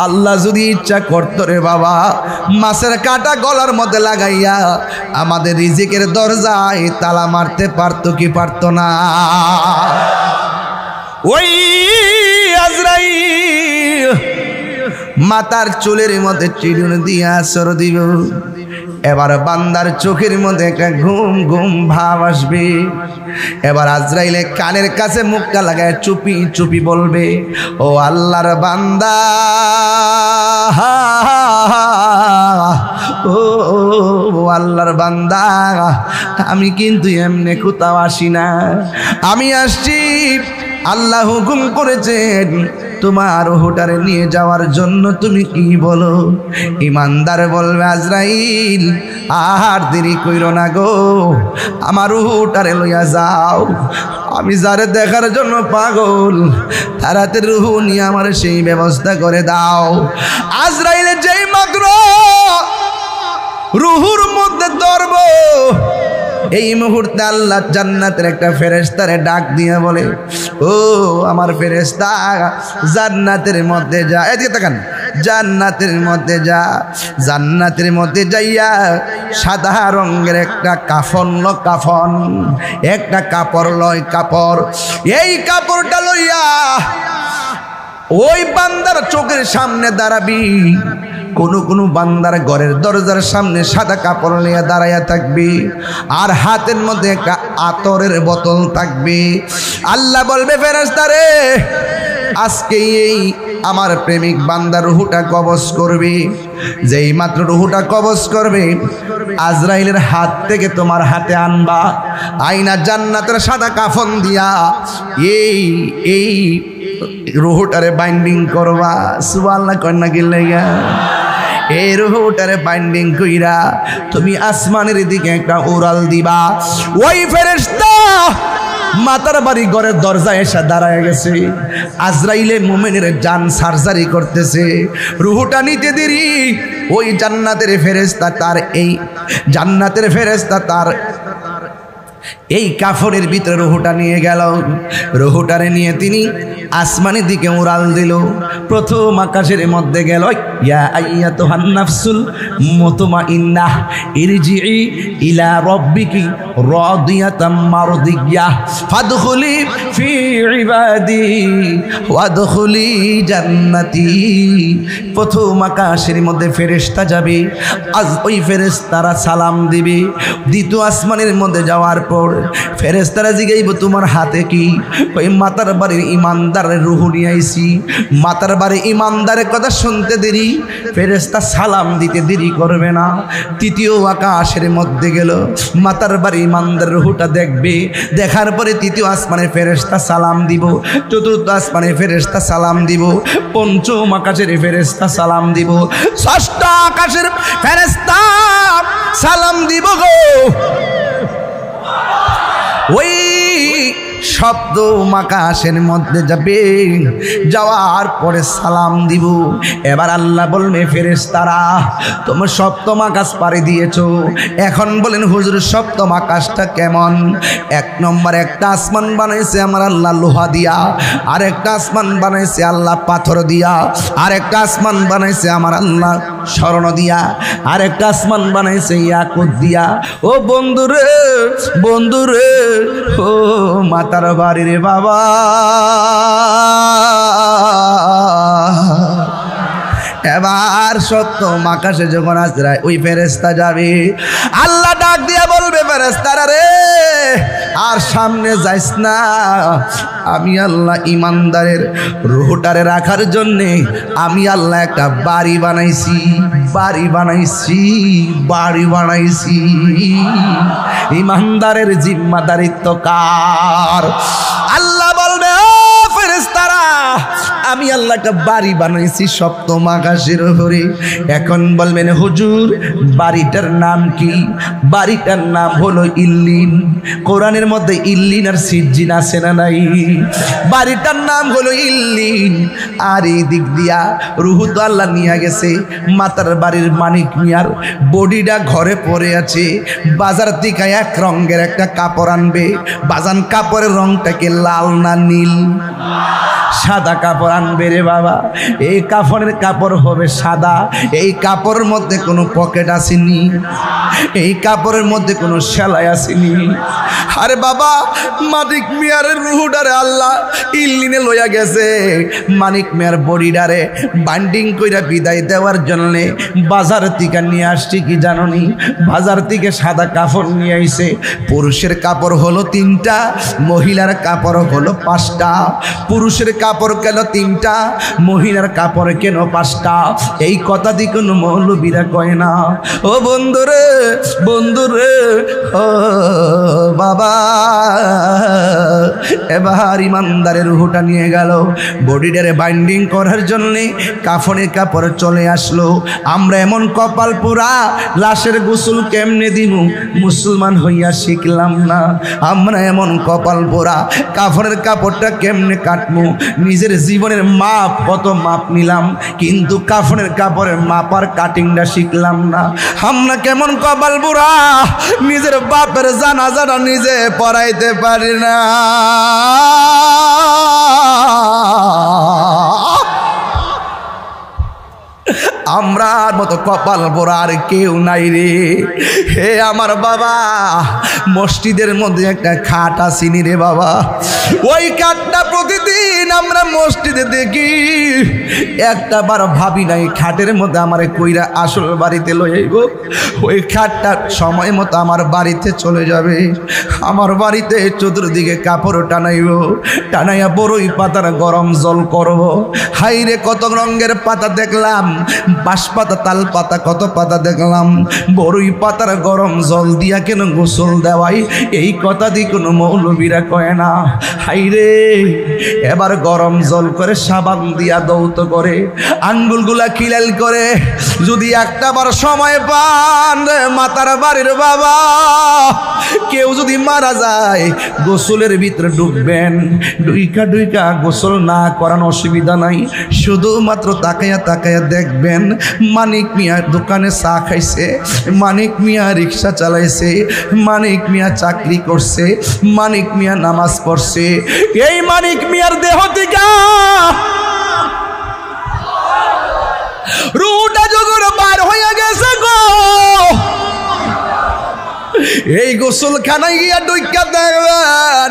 আল্লাহ যদি ইচ্ছা করতো রে বাবা মাছের কাটা গলার মধ্যে লাগাইয়া আমাদের রিজিকের দরজায় তালা মারতে পারতো কি পারতো না ওই আজরাইল মাথার চুলের মধ্যে চিরুনি দিয়ে আসর দিব এবার বান্দার চোখের মধ্যে একটা ঘুম ঘুম ভাব আসবে এবার আজরাইলে কানের কাছে মুখটা লাগায় চুপি চুপি বলবে ও আল্লাহর বান্দা ও আল্লাহর বান্দা আমি কিন্তু এমনি কোথাও আসি না আমি আসছি আল্লাহ হুকুম করেছেন তোমার হোটারে নিয়ে যাওয়ার জন্য তুমি কি বলো ইমানদার বলবে আজরাইল আর দেরি কইরো না গো আমার হোটারে লইয়া যাও আমি যারে দেখার জন্য পাগল তারাতে রুহ নিয়ে আমার সেই ব্যবস্থা করে দাও আজরাইলে যেই মাত্র রুহুর মধ্যে ধরব এই মুহূর্তে আল্লাহ জান্নাতের একটা ফেরেশতারে ডাক দিয়ে বলে ও আমার ফেরেশতা জান্নাতের মধ্যে যা এদিকে তাকান জান্নাতের মধ্যে যা। জান্নাতের মধ্যে যাইয়া সাদা রঙের একটা কাফন কাফন, একটা কাপড় লয় কাপড়। এই কাপড়টা লইয়া ওই বান্দার চোখের সামনে দাঁড়াবি। কোন বান্দার ঘরের দরজার সামনে সাদা কাপড় নিয়ে দাঁড়াইয়া থাকবে, আর হাতের মধ্যে একটা আতরের বোতল থাকবে। আল্লাহ বলবে, ফেরেশতারে আজকে এই আমার প্রেমিক বান্দার রুহটা কবজ করবে। যেই মাত্র রুহটা কবজ করবে, আজরাইলের হাত থেকে তোমার হাতে আনবা, আইনা জান্নাতের সাদা কাফন দিয়া এই রুহটারে বাইন্ডিং করবা। সুবহানাল্লাহ কন্যা গিল্লাইয়া এই রুহটারে বাইন্ডিং কইরা তুমি আসমানের দিকে একটা উড়াল দিবা। ওই ফেরেশতা মাতার বাড়ি ঘরের দরজায় এসে দাঁড়ায় গেছে। আজরাইলে মুমিনের জান সার্জারি করতেছে, রুহটা নিতে দেরি। ওই জান্নাতের ফেরেশতা তার এই কাফনের ভিতরে রুহটা নিয়ে গেল। রুহটারে নিয়ে তিনি আসমানের দিকে উড়াল দিল। প্রথম আকাশের মধ্যে গেল, ইয়া আইয়াতুহান নাফসুল মুতমাইন্নাহ ইরজিই ইলা রাব্বিকি রাদিয়াতাম মারদিয়াহ ফাদখুলি ফি ইবাদি ওয়াদখুলি জান্নাতি। প্রথম আকাশের মধ্যে ফেরেশতা যাবে, আজ ওই ফেরেশতারা সালাম দিবে। দ্বিতীয় আসমানের মধ্যে যাওয়ার পর ফেরেশতারা জিগাইব, তোমার হাতে কি? ওই মাতার বাড়ির ইমানদারের রূহ নিয়ে আইছি। মাতার বাড়ির ইমানদারের কথা শুনতে দেরি, ফেরেশতা সালাম দিতে দেরি করবে না। তৃতীয় আকাশের মধ্যে গেল, মাতার বাড়ির ইমানদারের রূহটা দেখবে। দেখার পরে তৃতীয় আসমানের ফেরেশতা সালাম দিব, চতুর্থ আসমানের ফেরেশতা সালাম দিব, পঞ্চম আকাশের ফেরেশতা সালাম দিব, ষষ্ঠ আকাশের ফেরেশতা সালাম দিব গো। ওই শব্দ আকাশের মধ্যে যাবে, যাওয়ার পরে সালাম দিব। এবার আল্লাহ বলবে, ফেরেশতারা তোমরা সপ্তম আকাশ পাড়ি দিয়েছো, এখন বলেন হুজুর সপ্তম আকাশটা কেমন? এক নম্বর একটা আসমান বানাইছে আমার আল্লাহ লোহা দিয়া, আর একটা আসমান বানাইছে আল্লাহ পাথর দিয়া, আর একটা আসমান বানাইছে আমার আল্লাহ স্বর্ণ দিয়া, আর একটা আসমান বানাইছে ইয়াকুত দিয়া। ও বন্ধুরে বন্ধুরে, ও মাতার বাড়ি রে বাবা, এবার সপ্তম আকাশে যখন আজরাইল ওই ফেরেশতা যাবে, আল্লাহ ডাক দিয়া বলবে, ফেরেশতারা রে আর সামনে যাইস না। আমি আল্লাহ ইমানদারের রুহটারে রাখার জন্যে আমি আল্লাহ একটা বাড়ি বানাইছি, বাড়ি বানাইছি, বাড়ি বানাইছি। ইমানদারের জিম্মাদারিত্ব কার? আল্লাহ বলবে, ও ফেরেশতারা আমি আল্লাহ একটা বাড়ি বানাইছি সপ্তম আকাশের উপরে। এখন বলবেন হুজুর বাড়িটার নাম কি? বাড়িটার নাম হলো ইল্লিন। কোরআনের মধ্যে ইল্লিন আর সিজ্জিন আছে না নাই? বাড়িটার নাম হলো ইল্লিন। আর এই দিক দিয়া রুহু তো আল্লাহ নিয়ে গেছে, মাতার বাড়ির মানিক মিয়ার বডিটা ঘরে পড়ে আছে। বাজার থেকে এক রঙের একটা কাপড় আনবে। বাজান কাপড়ের রংটাকে লাল না নীল? সাদা কাপড় আনবে রে বাবা। এই কাফনের কাপড় হবে সাদা। এই কাপড়ের মধ্যে কোনো পকেট আসেনি, এই কাপড়ের মধ্যে কোনো সেলাই আসেনি। আরে বাবা মানিক মিয়ারের রুহুডারে আল্লাহ ইল্লিনে লইয়া গেছে। মানিক মিয়ার বডিডারে বাইন্ডিং কইরা বিদায় দেওয়ার জন্যে বাজার থেকে নিয়ে আসছি কি জাননি? বাজার থেকে সাদা কাপড় নিয়ে আইছে। পুরুষের কাপড় হলো 3টা, মহিলার কাপড় হলো 5টা। পুরুষের কাপড় কেন 3টা, মহিলার কাপড় কেন 5টা? এই কথা দিয়ে কোনো মৌলবীরা কয় না। ও বন্ধুরে বন্ধুরে, ও বাবা, এবার ইমানদারের রুহটা নিয়ে গেল বডিটারে বাইন্ডিং করার জন্যে। কাফনের কাপড় চলে আসলো। আমরা এমন কপাল পোড়া, লাশের গোসল কেমনে দিব মুসলমান হইয়া শিখলাম না। আমরা এমন কপাল পোড়া, কাফনের কাপড়টা কেমনে কাটবো, নিজের জীবনের মাপ কত মাপ নিলাম, কিন্তু কাফনের কাপড়ের মাপ আর কাটিংটা শিখলাম না। আমরা কেমন কপাল পোড়া, নিজের বাপের জানাজাটা নিজে পড়াইতে পারি না। আমরার মতো কপাল পোড়া আর কেউ নাই রে। হে আমার বাবা, মসজিদের মধ্যে একটা খাট আসিনি রে বাবা, ওই খাটটা প্রতিদিন আমরা মসজিদে দেখি, একটা বার ভাবি নাই খাটের মধ্যে আমার কইরা আসল বাড়িতে লই আইব, ওই খাটটা সময় মতো আমার বাড়িতে চলে যাবে। আমার বাড়িতে চতুর্দিকে কাপড় টানাইব, টানাইয়া বড়ই পাতার গরম জল করব। হাইরে কত রঙের পাতা দেখলাম, বাঁশ পাতা, তাল পাতা, কত পাতা দেখলাম, বড়ই পাতার গরম জল দিয়া কেন গোসল দেওয়াই, এই কথা দিয়ে কোনো মৌলবীরা কয় না। হাইরে এবার গরম জল করে সাবান দিয়া দৌত করে, আঙ্গুলগুলা খিলাল করে, যদি একটা বার সময় পান মাতার বাড়ির বাবা, কেউ যদি মারা যায় গোসলের ভিতরে ডুববেন, ডুইকা ডুইকা গোসল না করানো অসুবিধা নাই, শুধুমাত্র তাকাইয়া তাকাইয়া দেখবেন মানিক মিয়া দোকানে চা খাইছে, মানিক মিয়া রিক্সা চালাইছে, মানিক মিয়া চাকরি করছে, মানিক মিয়া নামাজ পড়ছে, এই মানিক মিয়ার দেহ থেকে রুটা জগর বার হইয়া গেছে গো। এই গোসলখানায় গিয়া ডুইকা দেখবেন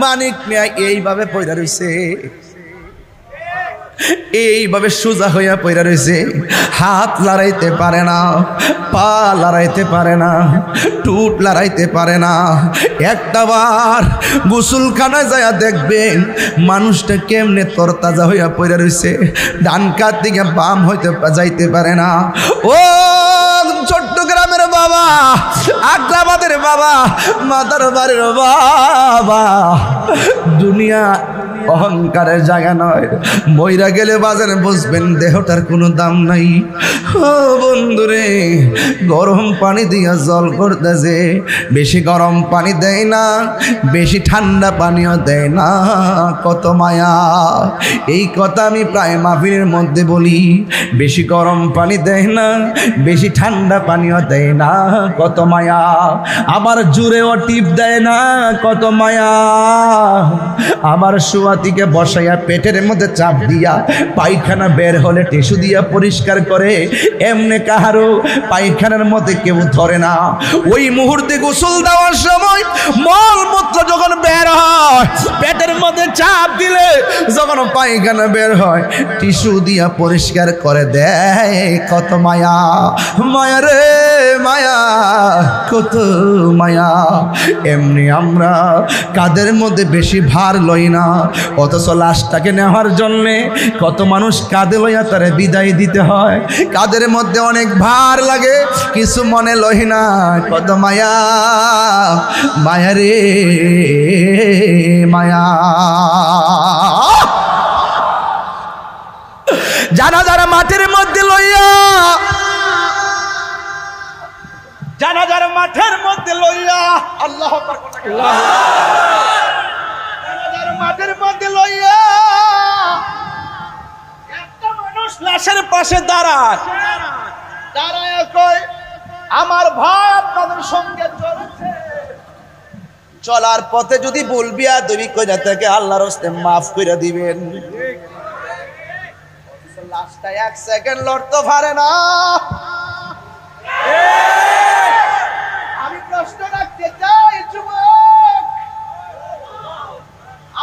মানিক মিয়া এইভাবে পয়রা রইছে, এইভাবে সোজা হইয়া পয়রা রয়েছে, হাত লড়াইতে পারে না, পা লড়াইতে পারে না, টুট লড়াইতে পারে না। একটা বার গোসলখানায় যাইয়া দেখবেন মানুষটা কেমনে তরতাজা হইয়া পয়রা রয়েছে, ডান কাত দিকে বাম হইতে যাইতে পারে না। ও চট্টগ্রামের বাবা, আগ্রাবাদের বাবা, মাদার বাড়ির বাবা, দুনিয়া অহংকারের জায়গা নয়। মইরা গেলে বাজারে বুঝবেন দেহটার কোনো দাম নাই। ও বন্ধুরে, গরম পানি দিয়া জল করতেছে, বেশি গরম পানি দেয় না, বেশি ঠান্ডা পানিও দেয় না, কত মায়া। এই কথা আমি প্রায় মাহফিলের মধ্যে বলি, বেশি গরম পানি দেয় না, বেশি ঠান্ডা পানিও দেয় না, কত মায়া। আবার জুড়েও টিপ দেয় না, কত মায়া। আবার সুয়াতিকে বসাইয়া পেটের মধ্যে চাপ দিয়া পায়খানা বের হলে টিস্যু দিয়া পরিষ্কার করে, এমনি কাহারও পায়খানার মধ্যে কেউ ধরে না। ওই মুহূর্তে গোসল দেওয়ার সময় মলমূত্র যখন বের হয়, পেটের মধ্যে চাপ দিলে যখন পায়খানা বের হয় টিস্যু দিয়া পরিষ্কার করে দেয়, কত মায়া। মায়া রে মায়া, কত মায়া। এমনি আমরা কাদের মধ্যে বেশি ভার লই না, অথচ লাশটাকে নেওয়ার জন্যে কত মানুষ কাঁধে লইয়া তারে বিদায় দিতে হয়। কাদের মধ্যে অনেক ভার লাগে, কিছু মনে লই না, কত মায়া। মায়া রে মায়া। জানাজার মাঠের মধ্যে লইয়া, জানাজার মাঠের মধ্যে লইয়া, আল্লাহ মাঠের মধ্যে লইয়া একটা মানুষ লাশের পাশে দাঁড়ায়, দাঁড়ায় কয়, আমার ভাই আপনাদের সঙ্গে চলেছে, চলার পথে যদি বলবি আর তুমি কইরা থেকে আল্লাহর হস্তে মাফ করে দিবেন। লাশটা এক সেকেন্ড লড়তে পারে না। আমি প্রশ্ন রাখতে চাই যুবক,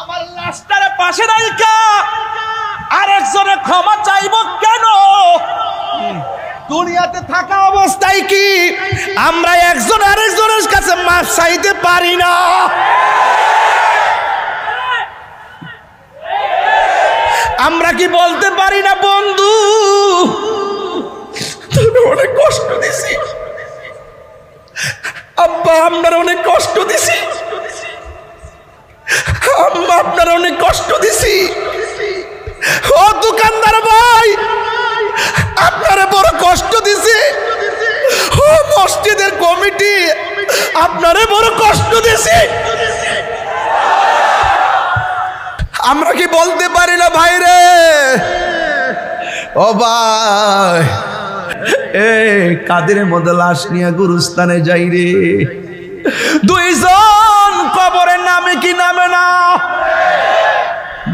আমার লাশটার পাশে রাখা আরেকজনে ক্ষমা চাইব কেন? দুনিয়াতে থাকা অবস্থায় কি আমরা একজন আরেকজনের কাছে মাফ চাইতে পারি না? আমরা কি বলতে পারি না, বন্ধু তুমি অনেক কষ্ট দিছি, আব্বা আপনার অনেক কষ্ট দিছি, আম্মা আপনার অনেক কষ্ট দিছি, ও দোকানদার ভাই আপনারে বড় কষ্ট দিছি, ও মসজিদের কমিটি আপনারে বড় কষ্ট দিছি। আমরা কি বলতে পারি না ভাই রে? ও ভাই, কাদের মধ্যে লাশ নিয়ে গুরুস্থানে যাই রে, দুইজন কবরের নামে কি নামে না,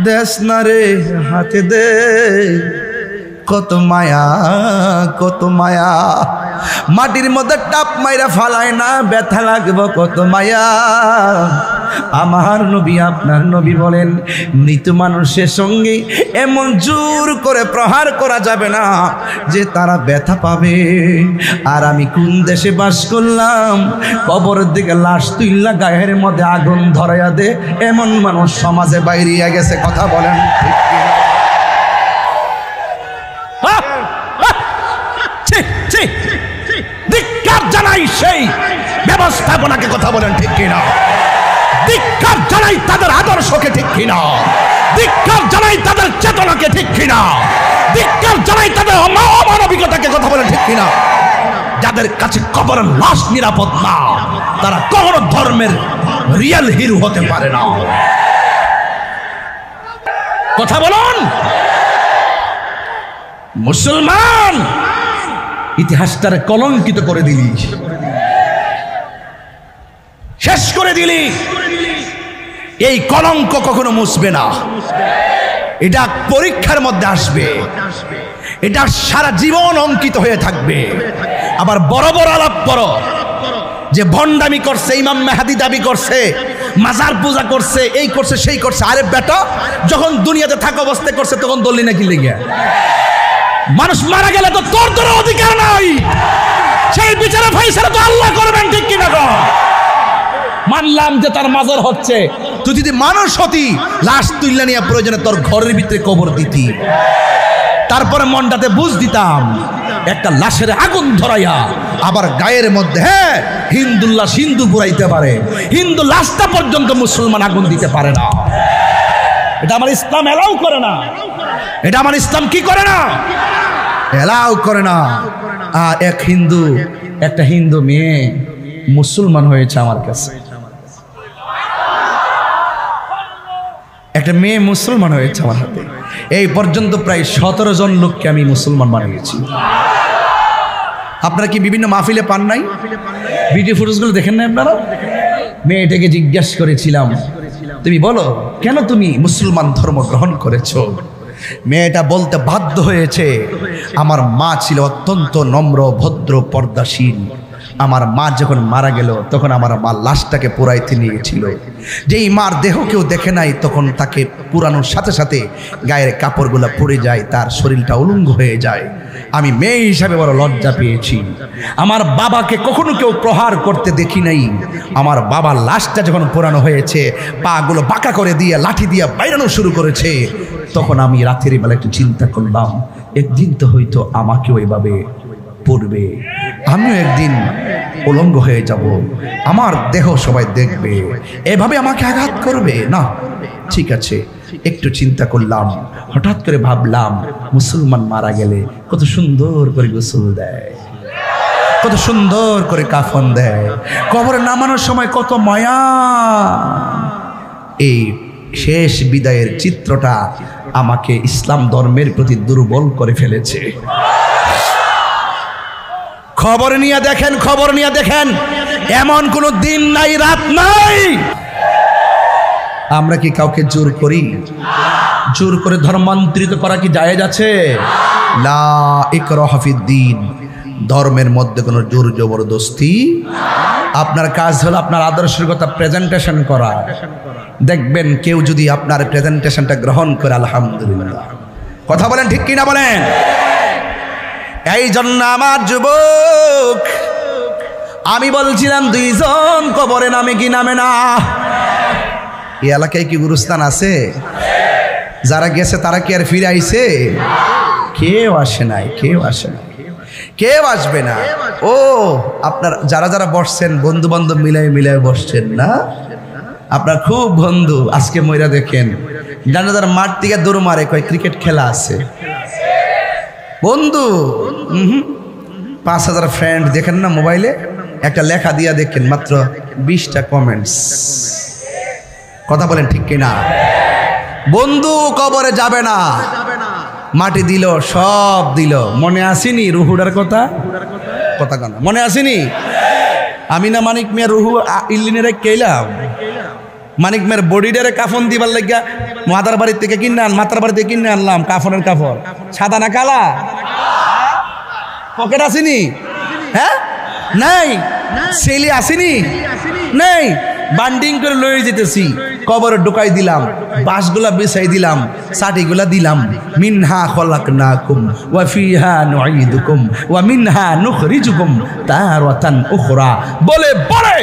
দেশ না রে হাতে দে, কত মায়া কত মায়া, মাটির মধ্যে টাপ মাইরা ফালায় না, ব্যথা লাগবে কত মায়া। আমার নবী আপনার নবী বলেন, মৃত মানুষের সঙ্গে এমন জোর করে প্রহার করা যাবে না যে তারা ব্যথা পাবে। আর আমি কোন দেশে বাস করলাম, কবরের দিকে লাশ তুইল্লা গায়ের মধ্যে আগুন ধরাইয়া দে, এমন মানুষ সমাজে বাইরিয়া গেছে। কথা বলেন ঠিক কি? ধিক্কার জানাই সেই ব্যবস্থাপনাকে। কথা বলেন ঠিক কিনা? ধিক্কার জানাই তাদের আদর্শকে, ঠিক কিনা? ধিক্কার জানাই তাদের চেতনাকে, ঠিক কিনা? ধিক্কার জানাই তাদের অমানবিকতাকে। কথা বলেন ঠিক কিনা? যাদের কাছে কবরের লাশ নিরাপদ না, তারা কখনো ধর্মের রিয়েল হিরো হতে পারে না। কথা বলুন। মুসলমান ইতিহাসটারে কলঙ্কিত করে দিলি, শেষ করে দিলি। এই কলঙ্ক কখনো মুছবে না, এটা পরীক্ষার মধ্যে আসবে, এটা সারা জীবন অঙ্কিত হয়ে থাকবে। আবার বড় বড় আলাপ করো যে ভণ্ডামি করছে, ইমাম মেহাদি দাবি করছে, মাজার পূজা করছে, এই করছে সেই করছে। আরে বেটা, যখন দুনিয়াতে থাকা অবস্থায় করছে তখন দলি নাকি লেগে? মানুষ মারা গেলে তো তোর তোর অধিকার নাই, সেই বিচারে ফাইসালা তো আল্লাহ করবেন, ঠিক কিনা? মানলাম যে তার মাজার হচ্ছে, তুই যদি মানুষ হতি লাশ তুইলা নিয়ে প্রয়োজনে তোর ঘরের ভিতরে কবর দিতি, তারপরে মনটাতে বুঝ দিতাম একটা লাশের আগুন ধরাইয়া আবার গায়ের মধ্যে, হ্যাঁ হিন্দুল্লাহ হিন্দু পুরাইতে পারে, হিন্দু লাশটা পর্যন্ত মুসলমান আগুন দিতে পারে না। এটা আমার ইসলাম এলাও করে না, এটা আমার ইসলাম কি করে না, এলাও করে না। আর একটা হিন্দু মেয়ে মুসলমান হয়েছে আমার কাছে, একটা মেয়ে মুসলমান হয়েছে আমার হাতে। এই পর্যন্ত প্রায় 17 জন লোককে আমি মুসলমান বানিয়েছি। আপনারা কি বিভিন্ন মাহফিলে পান নাই? ভিডিও ফুটেজগুলো দেখেন না আপনারা? মেয়েটাকে জিজ্ঞাসা করেছিলাম, তুমি বলো কেন তুমি মুসলমান ধর্ম গ্রহণ করেছো? মেয়েটা বলতে বাধ্য হয়েছে, আমার মা ছিল অত্যন্ত নম্র ভদ্র পর্দাশীল। আমার মা যখন মারা গেল তখন আমার মা লাশটাকে পুরাইতে নিয়েছিল। যেই মার দেহ কেউ দেখে নাই, তখন তাকে পুরানোর সাথে সাথে গায়ের কাপড়গুলো পুড়ে যায়, তার শরীরটা উলঙ্গ হয়ে যায়। আমি মেয়ে হিসাবে বড় লজ্জা পেয়েছি। আমার বাবাকে কখনো কেউ প্রহার করতে দেখি নাই। আমার বাবার লাশটা যখন পুরানো হয়েছে, পাগুলো বাঁকা করে দিয়ে লাঠি দিয়ে বাইরানো শুরু করেছে, তখন আমি রাতের বেলা একটু চিন্তা করলাম, একদিন তো হয়তো আমাকে ওইভাবে পড়বে, আমিও একদিন উলঙ্গ হয়ে যাব, আমার দেহ সবাই দেখবে, এভাবে আমাকে আঘাত করবে না। ঠিক আছে, একটু চিন্তা করলাম, হঠাৎ করে ভাবলাম মুসলমান মারা গেলে কত সুন্দর করে গোসল দেয়, কত সুন্দর করে কাফন দেয়, কবরে নামানোর সময় কত মায়া। এই শেষ বিদায়ের চিত্রটা আমাকে ইসলাম ধর্মের প্রতি দুর্বল করে ফেলেছে। খবর নিয়ে দেখেন, খবর নিয়ে দেখেন, এমন কোনো দিন নাই রাত নাই আমরা কি কাউকে জোর করি? জোর করে ধর্মান্তরিত করা কি জায়েজ আছে? লা ইকরাহা ফিদ্দীন, ধর্মের মধ্যে কোনো জোর জবরদস্তি। আপনার কাজ হলো আপনার আদর্শের কথা প্রেজেন্টেশন করা। দেখবেন কেউ যদি আপনার প্রেজেন্টেশনটা গ্রহণ করে, আলহামদুলিল্লাহ। কথা বলেন ঠিক কিনা বলেন? এই জন্য আমার যুবক, আমি বলছিলাম 2 জন কবরে নামে কি নামে না? এই এলাকায় কি গুরুস্থান আছে? যারা গেছে তারা কি আর ফিরে আইছে? কেউ আসে নাই, কেউ আসে নাই, কেউ আসবে না। ও আপনার যারা যারা বসছেন বন্ধু বান্ধব মিলাই মিলাই বসছেন না? আপনার খুব বন্ধু আজকে মইরা দেখেন জানাজার মাঠ থেকে দৌড় মারে, কয় ক্রিকেট খেলা আছে বন্ধু। 5000 ফ্রেন্ড দেখেন না মোবাইলে, একটা লেখা দিয়া দেখেন মাত্র 20টা কমেন্টস। কথা বলেন ঠিক কিনা? বন্ধু কবরে যাবে না, মাটি দিল, সব দিল। মনে আসেনি রুহুডার কথা? কথা কেন মনে আসেনি? আমি না মানিক মিয়া রুহু ইল্লিনের কেলাম, মানিক মেয়ের বডিটারে কাফন দিবার লাগিয়া মাতার বাড়ি থেকে কিনে আনলাম কাফনের কাপড়। সাদা না কালা? পকেট আসেনি? হ্যাঁ নাই। সেলি আসেনি? নেই। বান্ডিং করে লয়ে যেতেছি, কবরে ঢুকাই দিলাম, বাঁশগুলা বিছাই দিলাম, সাটিগুলা দিলাম। মিনহা খলাকনাকুম ওয়া ফিহা নুঈদুকুম ওয়া মিনহা নুখরিজুকুম তারাতান উখরা বলে বলে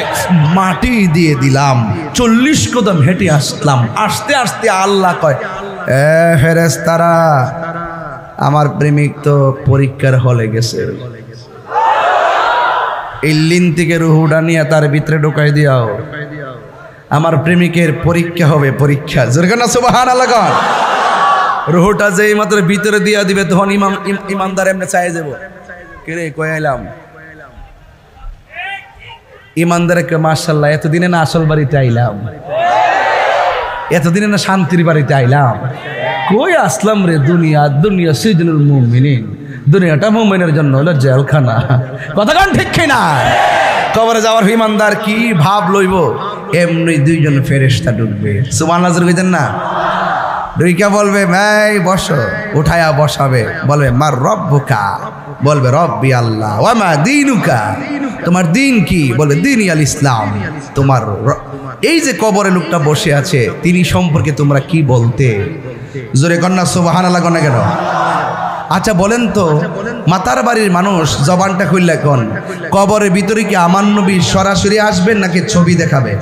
মাটি দিয়ে দিলাম। 40 কদম হেঁটে আসলাম। আস্তে আস্তে আল্লাহ কয়, এ ফেরেশতারা, আমার প্রেমিক তো পরীক্ষার হলে গেছে, ইল্লিন থেকে রুহুটা নিয়ে তার ভিতরে ঢুকাই দিও। আমার প্রেমিকের পরীক্ষা হবে, পরীক্ষা। জোরে না সুবহানাল্লাহ। রুহুটা যেই মাত্র ভিতরে দিয়া দিবে তখন ইমানদার এমনি চাই যাব, কে কই আইলাম। ইমানদারকে মাশাআল্লাহ, এতদিনে না আসল বাড়িতে আইলাম, এতদিনে না শান্তির বাড়িতে আইলাম। কই আসলাম রে? দুনিয়া সিজনুল মুমিনিন। দুনিয়াটা মুমিনের জন্য হলো জেলখানা। কথা কান ঠিক কিনা? কবরে যাওয়ার ইমানদার কি ভাব লইব? এমনি দুইজন ফেরেশতা ঢুকবে। সুবহানাল্লাহ কইতেন না? ঢুইকা বলবে, ভাই বসো, উঠায়া বসাবে। বলবে মার রব্বুকা, বলবে রব্বি আল্লাহ। ওয়া মা দীনুকা, তোমার দিন কি? বলবে দীনি আল ইসলাম। তোমার এই যে কবরে লোকটা বসে আছে, তিনি সম্পর্কে তোমরা কি বলতে? জোরে কন্যা সুবহানাল্লাহ কন্যা কেন? আচ্ছা বলেন তো, মাতার বাড়ির মানুষ জবানটা খুললে কোন কবরের ভিতরে কি আমার নবী সরাসরি আসবেন নাকি ছবি দেখাবে?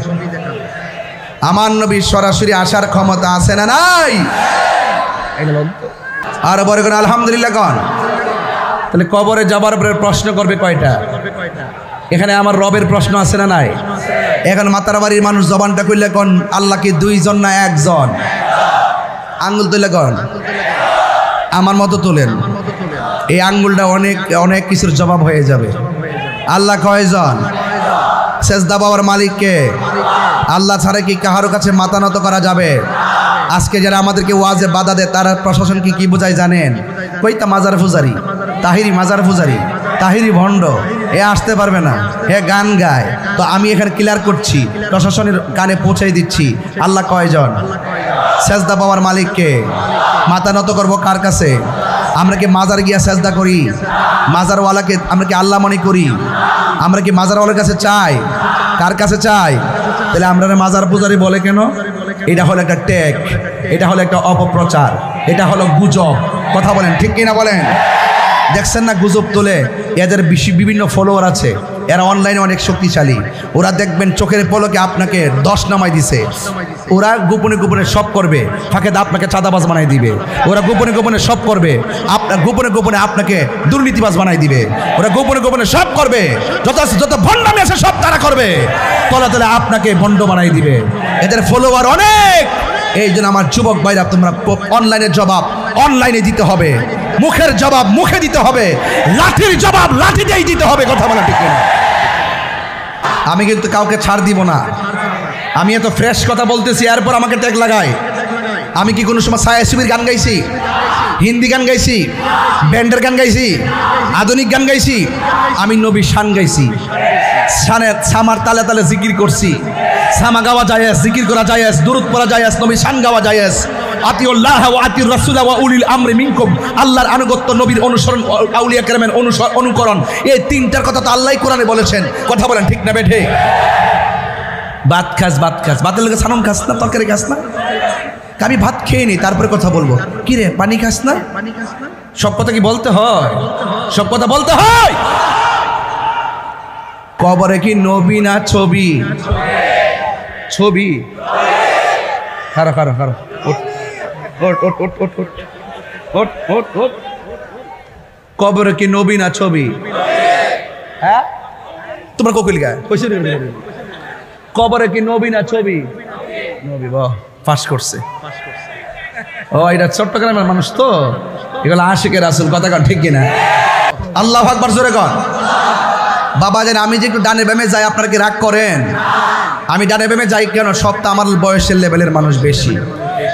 আমার নবী সরাসরি আসার ক্ষমতা আছে না নাই? আর বলে কোন আলহামদুলিল্লাহ কোন? তাহলে কবরে যাবার পরে প্রশ্ন করবে কয়টা? এখানে আমার রবের প্রশ্ন আছে না নাই? এখন মাতার বাড়ির মানুষ জবানটা খুললে কোন আল্লাহ কি দুইজন না একজন? আঙ্গুল তুলে কোন? আমার মতো তোলেন। এই আঙ্গুলটা অনেক অনেক কিছুর জবাব হয়ে যাবে। আল্লাহ কয়জন? সেজদা পাওয়ার মালিককে। আল্লাহ ছাড়া কি কাহারো কাছে মাথা নত করা যাবে? আজকে যারা আমাদেরকে ওয়াজে বাধা দেয়, তারা প্রশাসন কি বোঝায় জানেন? কইতা মাজার পূজারি, তাহিরি মাজার পূজারি, তাহিরি ভণ্ড, এ আসতে পারবে না, হে গান গায়। তো আমি এখানে ক্লিয়ার করছি, প্রশাসনের গানে পৌঁছাই দিচ্ছি। আল্লাহ কয়জন? সেজদা পাওয়ার মালিককে। মাথা নত করবো কার কাছে? আমরা কি মাজার গিয়া সেজদা করি? মাজারওয়ালাকে আমরা কি আল্লাহ মনে করি? আমরা কি মাজারওয়ালার কাছে চাই? কার কাছে চাই? তাহলে আমরা মাজার পূজারি বলে কেন? এটা হলো একটা টেক, এটা হলো একটা অপপ্রচার, এটা হলো গুজব। কথা বলেন ঠিক কিনা বলেন? দেখছেন না গুজব তোলে? এদের বিভিন্ন ফলোয়ার আছে, এরা অনলাইনে অনেক শক্তিশালী। ওরা দেখবেন চোখের পলকে আপনাকে 10 নামাই দিছে। ওরা গোপনে গোপনে সব করবে, ফাঁকে আপনাকে চাঁদাবাজ বানাই দিবে। ওরা গোপনে গোপনে সব করবে, আপনার গোপনে গোপনে আপনাকে দুর্নীতিবাজ বানাই দিবে। ওরা গোপনে গোপনে সব করবে, যত ভণ্ডামি আছে সব তারা করবে। তলা তলে আপনাকে ভণ্ড বানাই দিবে। এদের ফলোয়ার অনেক। এই জন্য আমার যুবক ভাইরা, তোমরা অনলাইনের জবাব অনলাইনে দিতে হবে, মুখের জবাব মুখে দিতে হবে, লাঠির জবাব লাঠিতেই দিতে হবে। কথা বলা ঠিক না? আমি কিন্তু কাউকে ছাড় দিব না। আমি এত ফ্রেশ কথা বলতেছি, এরপর আমাকে ট্যাগ লাগায়। আমি কি কোনো সময় ছায়া শিবির গান গাইছি? হিন্দি গান গাইছি? ব্যান্ডের গান গাইছি? আধুনিক গান গাইছি? আমি নবী শান গাইছি। শানের সামার তালে তালে জিকির করছি। সামা গাওয়া জায়েজ, জিকির করা জায়েজ, দুরূদ পড়া জায়েজ, নবী শান গাওয়া জায়েজ। আতিউল্লাহ ওয়া আতিউর রাসূল ওয়া উলিল আমরি মিনকুম। আল্লাহর আনুগত্য, নবীর অনুসরণ, আউলিয়া কেরামের অনুকরণ, এই তিনটার কথা তো আল্লাহই কোরআনে বলেছেন। কথা বলেন ঠিক না বেঠে? ভাত খাস, ভাত খাস, ভাতের লোকে সানম খাস না, তরকারি খাস না? আমি ভাত খেয়ে নি, তারপরে কথা বলবো। কি রে পানি খাস না? সব কথা কি বলতে হয়? সব কথা বলতে হয়? কবরে কি নবী না ছবি? ছবি। খারো খারো খারো, কবরে কি নবী না ছবি? হ্যাঁ, তোমার কোকিল গায় কবরে কি নবী না ছবি? নবী। বাহ, পাস করছে। ও, এটা চট্টগ্রামের মানুষ তো, এগুলো আশিকে রাসূল। কথা কন ঠিক কিনা? আল্লাহু আকবার জোরে কন। বাবা জান, আমি যে একটু ডানে বামে যাই, আপনারা কি রাগ করেন? আমি ডানে বামে যাই কেন? সব তো আমার বয়সের লেভেলের মানুষ বেশি,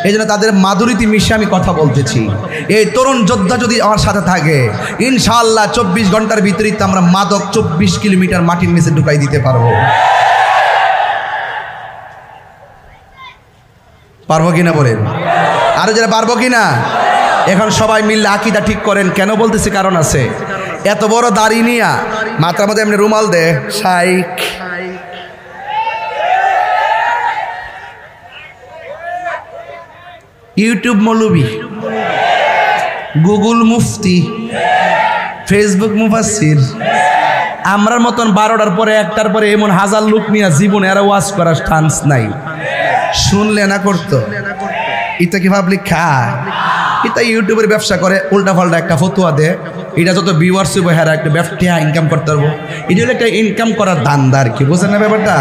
এই জন্য তাদের মাধুরীতে মিশে আমি কথা বলতেছি। এই তরুণ যোদ্ধা যদি আমার সাথে থাকে, ইনশাআল্লাহ 24 ঘন্টার ভিতরেই তো আমরা মাদক 24 কিলোমিটার মাটির নিচে ঢুকাই দিতে পারবো। পারবো কিনা বলেন, আরো যারা পারবো কিনা। এখন সবাই মিললে আকীদা ঠিক করেন। কেন বলতেছি, কারণ আছে। এত বড় দাড়ি নিয়া মাথার মধ্যে এমনি রুমাল দে, শাইখ ইউটিউব মৌলবি, গুগল মুফতি, ফেসবুক মুফাসসির, আমরার মতন 12টার পরে 1টার পরে এমন হাজার লোক নিয়ে জীবনে আর ওয়াজ করার চান্স নাই। শুনলে না করতো, এটা কি ভাবলি খায়, এটা ইউটিউবের ব্যবসা করে, উল্টা পাল্টা একটা ফতুয়া দে, এটা যত ভিউয়ার্স হইব হ্যাঁ একটা ব্যবসা ইনকাম করতে পারবো। এটা হলো একটা ইনকাম করার ধান্দা আর কি, বুঝেন না ব্যাপারটা।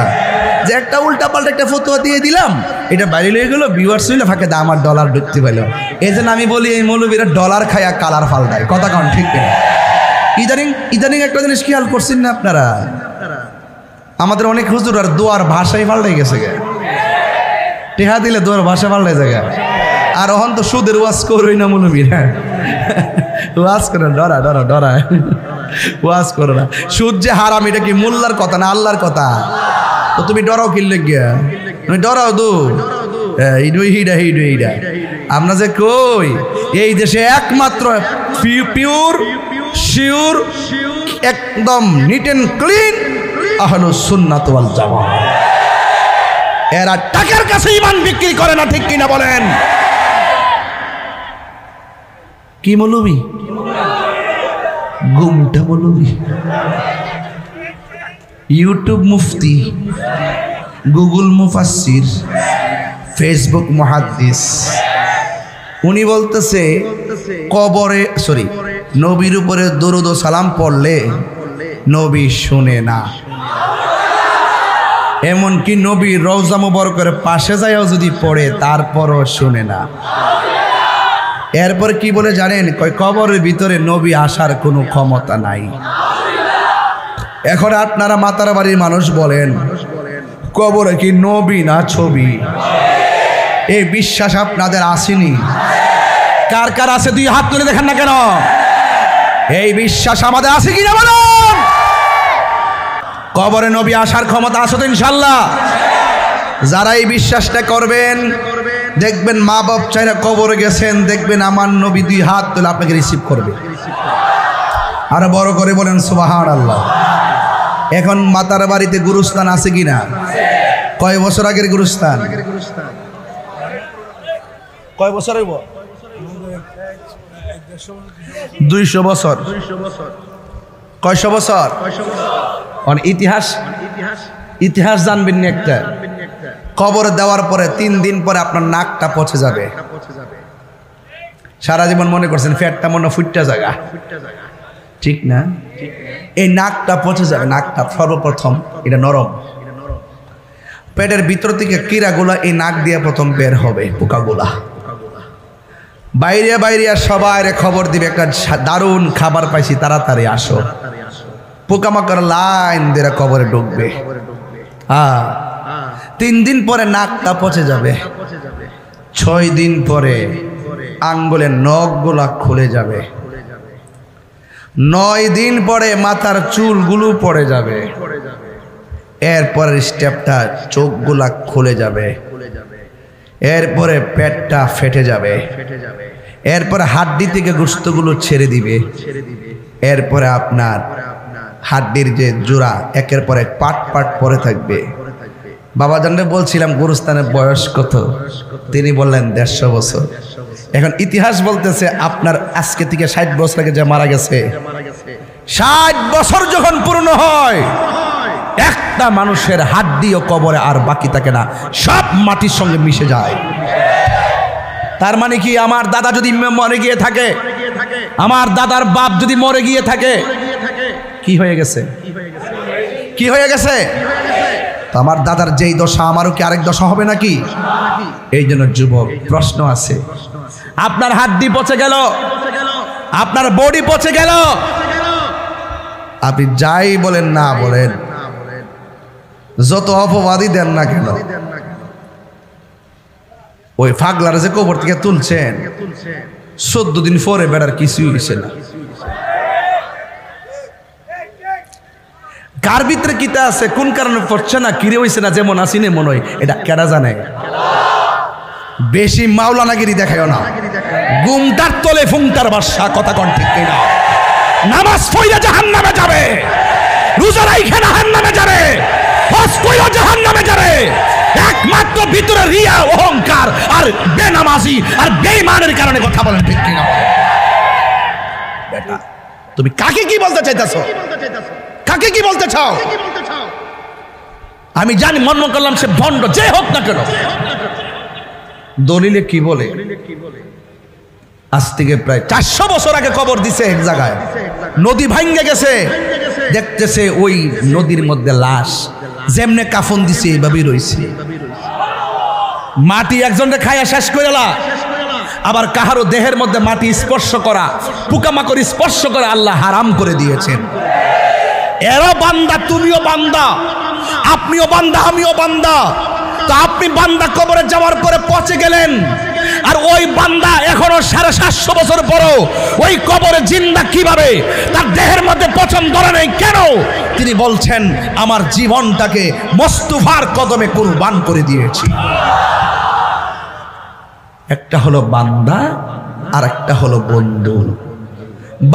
যে একটা উল্টা পাল্টা একটা ফতুয়া দিয়ে দিলাম, এটা বাইরে লয়ে গেলো, ভিউয়ার্স হইলে ফাঁকে আমার ডলার ঢুকতে পারলো। এই জন্য আমি বলি এই মৌলবীরা ডলার খায়া কালার ফাল্টায়, কথা কারণ ঠিক কিনা। ইদানিং একটা জিনিস খেয়াল করছেন না আপনারা, আমাদের অনেক হুজুর আর দোয়ার ভাষাই পাল্টাই গেছে গে, টেহা দিলে দোয়ার ভাষা পাল্টাই জায়গা। আর অহন তো সুদের ওয়াজ করোই না মৌলবীরা, ওয়াজ করে ডরা ডরা ডরা, ওয়াজ করো না। সুদ যে হারাম এটা কি মোল্লার কথা না আল্লাহর কথা? তো তুমি ডরাও কিনলে গিয়া, তুমি ডরাও দু এইটা। আমরা যে কই এই দেশে একমাত্র পিওর শিওর একদম নিট এন্ড ক্লিন আহলুস সুন্নাত ওয়াল জামাত। এরা টাকার কাছে ঈমান বিক্রি করে না, ঠিক কিনা বলেন? কি মৌলবি? গুমটা মৌলবি, ইউটিউব মুফতি, গুগল মুফাসসির, ফেসবুক মুহাদ্দিস। উনি বলতেছে কবরে নবীর উপরে দরুদ ও সালাম পড়লে নবী শুনে না। এমনকি নবী রওজা মুবারকের পাশে যায়ও যদি পড়ে তারপরও শুনে না। এরপর কি বলে জানেন? কবরের ভিতরে নবী আসার কোনো ক্ষমতা নাই। এখন আপনারা মাতার বাড়ির মানুষ বলেন কবরে কি নবী না ছবি? এই বিশ্বাস আপনাদের আসেনি? কার কার আছে দুই হাত তুলে দেখেন না কেন? এই বিশ্বাস আমাদের আছে কিনা বলুন? কবরে নবী আসার ক্ষমতা আছে তো ইনশাল্লাহ। যারা এই বিশ্বাসটা করবেন দেখবেন মা বাপ চাইরা কবরে গেছেন, দেখবেন আমার নবী দুই হাত তুলে আপনাকে রিসিভ করবে। আরো বড় করে বলেন সুবহানাল্লাহ। এখন মাতার বাড়িতে গুরুস্থান আছে কিনা? কয় বছর আগের গুরুস্থান? কয় বছর হইব? 200 বছর। কয়শো বছর? ইতিহাস জানবেন না একটা। কবর দেওয়ার পরে 3 দিন পরে আপনার নাকটা পচে যাবে। সারা জীবন মনে করছেন ফ্যাটটা মনে ফুটটা জায়গা, ঠিক না? এই নাকটা পচে যাবে। নাকটা সর্বপ্রথম এটা নরম, পেটের ভিতর থেকে কীড়াগুলা এই নাক দিয়ে প্রথম বের হবে, পোকাগুলা বাইরে বাইরে সবাই খবর দিবে একটা দারুণ খাবার পাইছি, তাড়াতাড়ি আসো। পোকামাকড় লাইন দিয়ে কবরে ঢুকবে। 3 দিন পরে নাকটা পচে যাবে। 6 দিন পরে আঙ্গুলের নখগুলা খুলে যাবে। 9 দিন পরে মাথার চুলগুলো পড়ে যাবে। এরপরের স্টেপটা চোখগুলা খুলে যাবে। এরপরে পেটটা ফেটে যাবে। এরপরে হাড্ডি থেকে গোশতগুলো ছেড়ে দিবে। এরপরে আপনার হাড্ডির যে জোড়া একের পর এক পাট পাট পরে থাকবে। বাবা জানলে বলছিলাম গুরুস্থানের বয়স কত? তিনি বললেন 150 বছর। এখন ইতিহাস বলতেছে আপনার আজকে থেকে 60 বছর আগে যে মারা গেছে, 60 বছর যখন পূর্ণ হয় একটা মানুষের হাড্ডিও কবরে আর বাকি থাকে না, সব মাটির সঙ্গে মিশে যায়। তার মানে কি আমার দাদা যদি মরে গিয়ে থাকে, আমার দাদার বাপ যদি মরে গিয়ে থাকে, কি হয়ে গেছে? কি হয়ে গেছে? তো আমার দাদার যেই দশা আমারও কি আরেক দশা হবে নাকি? এই জন্য যুবক প্রশ্ন আছে, আপনার হাড্ডি পচে গেল, আপনার বডি পচে গেল, আপনি যাই বলেন না বলেন, যত অপবাদই দেন না কেন, ওই ফাগলার যে কবর থেকে তুলছেন 14 দিন পরে বেড়ার কিছুই হইছে না। কার ভিতরে কিতা আছে, কোন কারণে পড়ছে না, কিরে হইছে না, যেমন আসিনে মনে হয়, এটা কেডা জানে? বেশি মাওলানাগিরি দেখায়ও না। গুমটার তলে ফুংটার বাসা, কথা কোন ঠিক কিনা? নামাজ পড়লে জাহান্নামে যাবে, রোজা রাইখে জাহান্নামে যাবে, হজ কইরা জাহান্নামে যাবে। একমাত্র ভিতরে রিয়া, অহংকার আর বেনামাজি আর বেঈমানের কারণে। কথা বলেন ঠিক কিনা? বেটা তুমি কাকে কি বলতে চাইতেছো? কাকে কি বলতে চাও? আমি জানি, মন করলাম সে ভণ্ড, যে হোক না কেন। দলিলে কি বলে? আজ থেকে প্রায় 400 বছর আগে কবর দিছে এক জায়গায়, নদী ভাঙ্গে গেছে, দেখতেছে ওই নদীর মধ্যে লাশ, যেমনে কাফন দিছে এইভাবেই রয়েছে। মাটি একজনকে খাইয়া শেষ করে লা, আবার কাহারও দেহের মধ্যে মাটি স্পর্শ করা, পোকামাকড় স্পর্শ করা আল্লাহ হারাম করে দিয়েছেন। এরা বান্দা, তুমিও বান্দা, আপনিও বান্দা, আমিও বান্দা। তো আপনি বান্দা কবরে যাওয়ার পরে পচে গেলেন, আর ওই বান্দা এখনো 750 বছর পরও ওই কবরে জিন্দা কিভাবে? তার দেহের মধ্যে পচন ধরে নেই কেন? তিনি বলছেন, আমার জীবনটাকে মোস্তফার কদমে কুরবান করে দিয়েছি। একটা হলো বান্দা আর একটা হলো বন্ধু।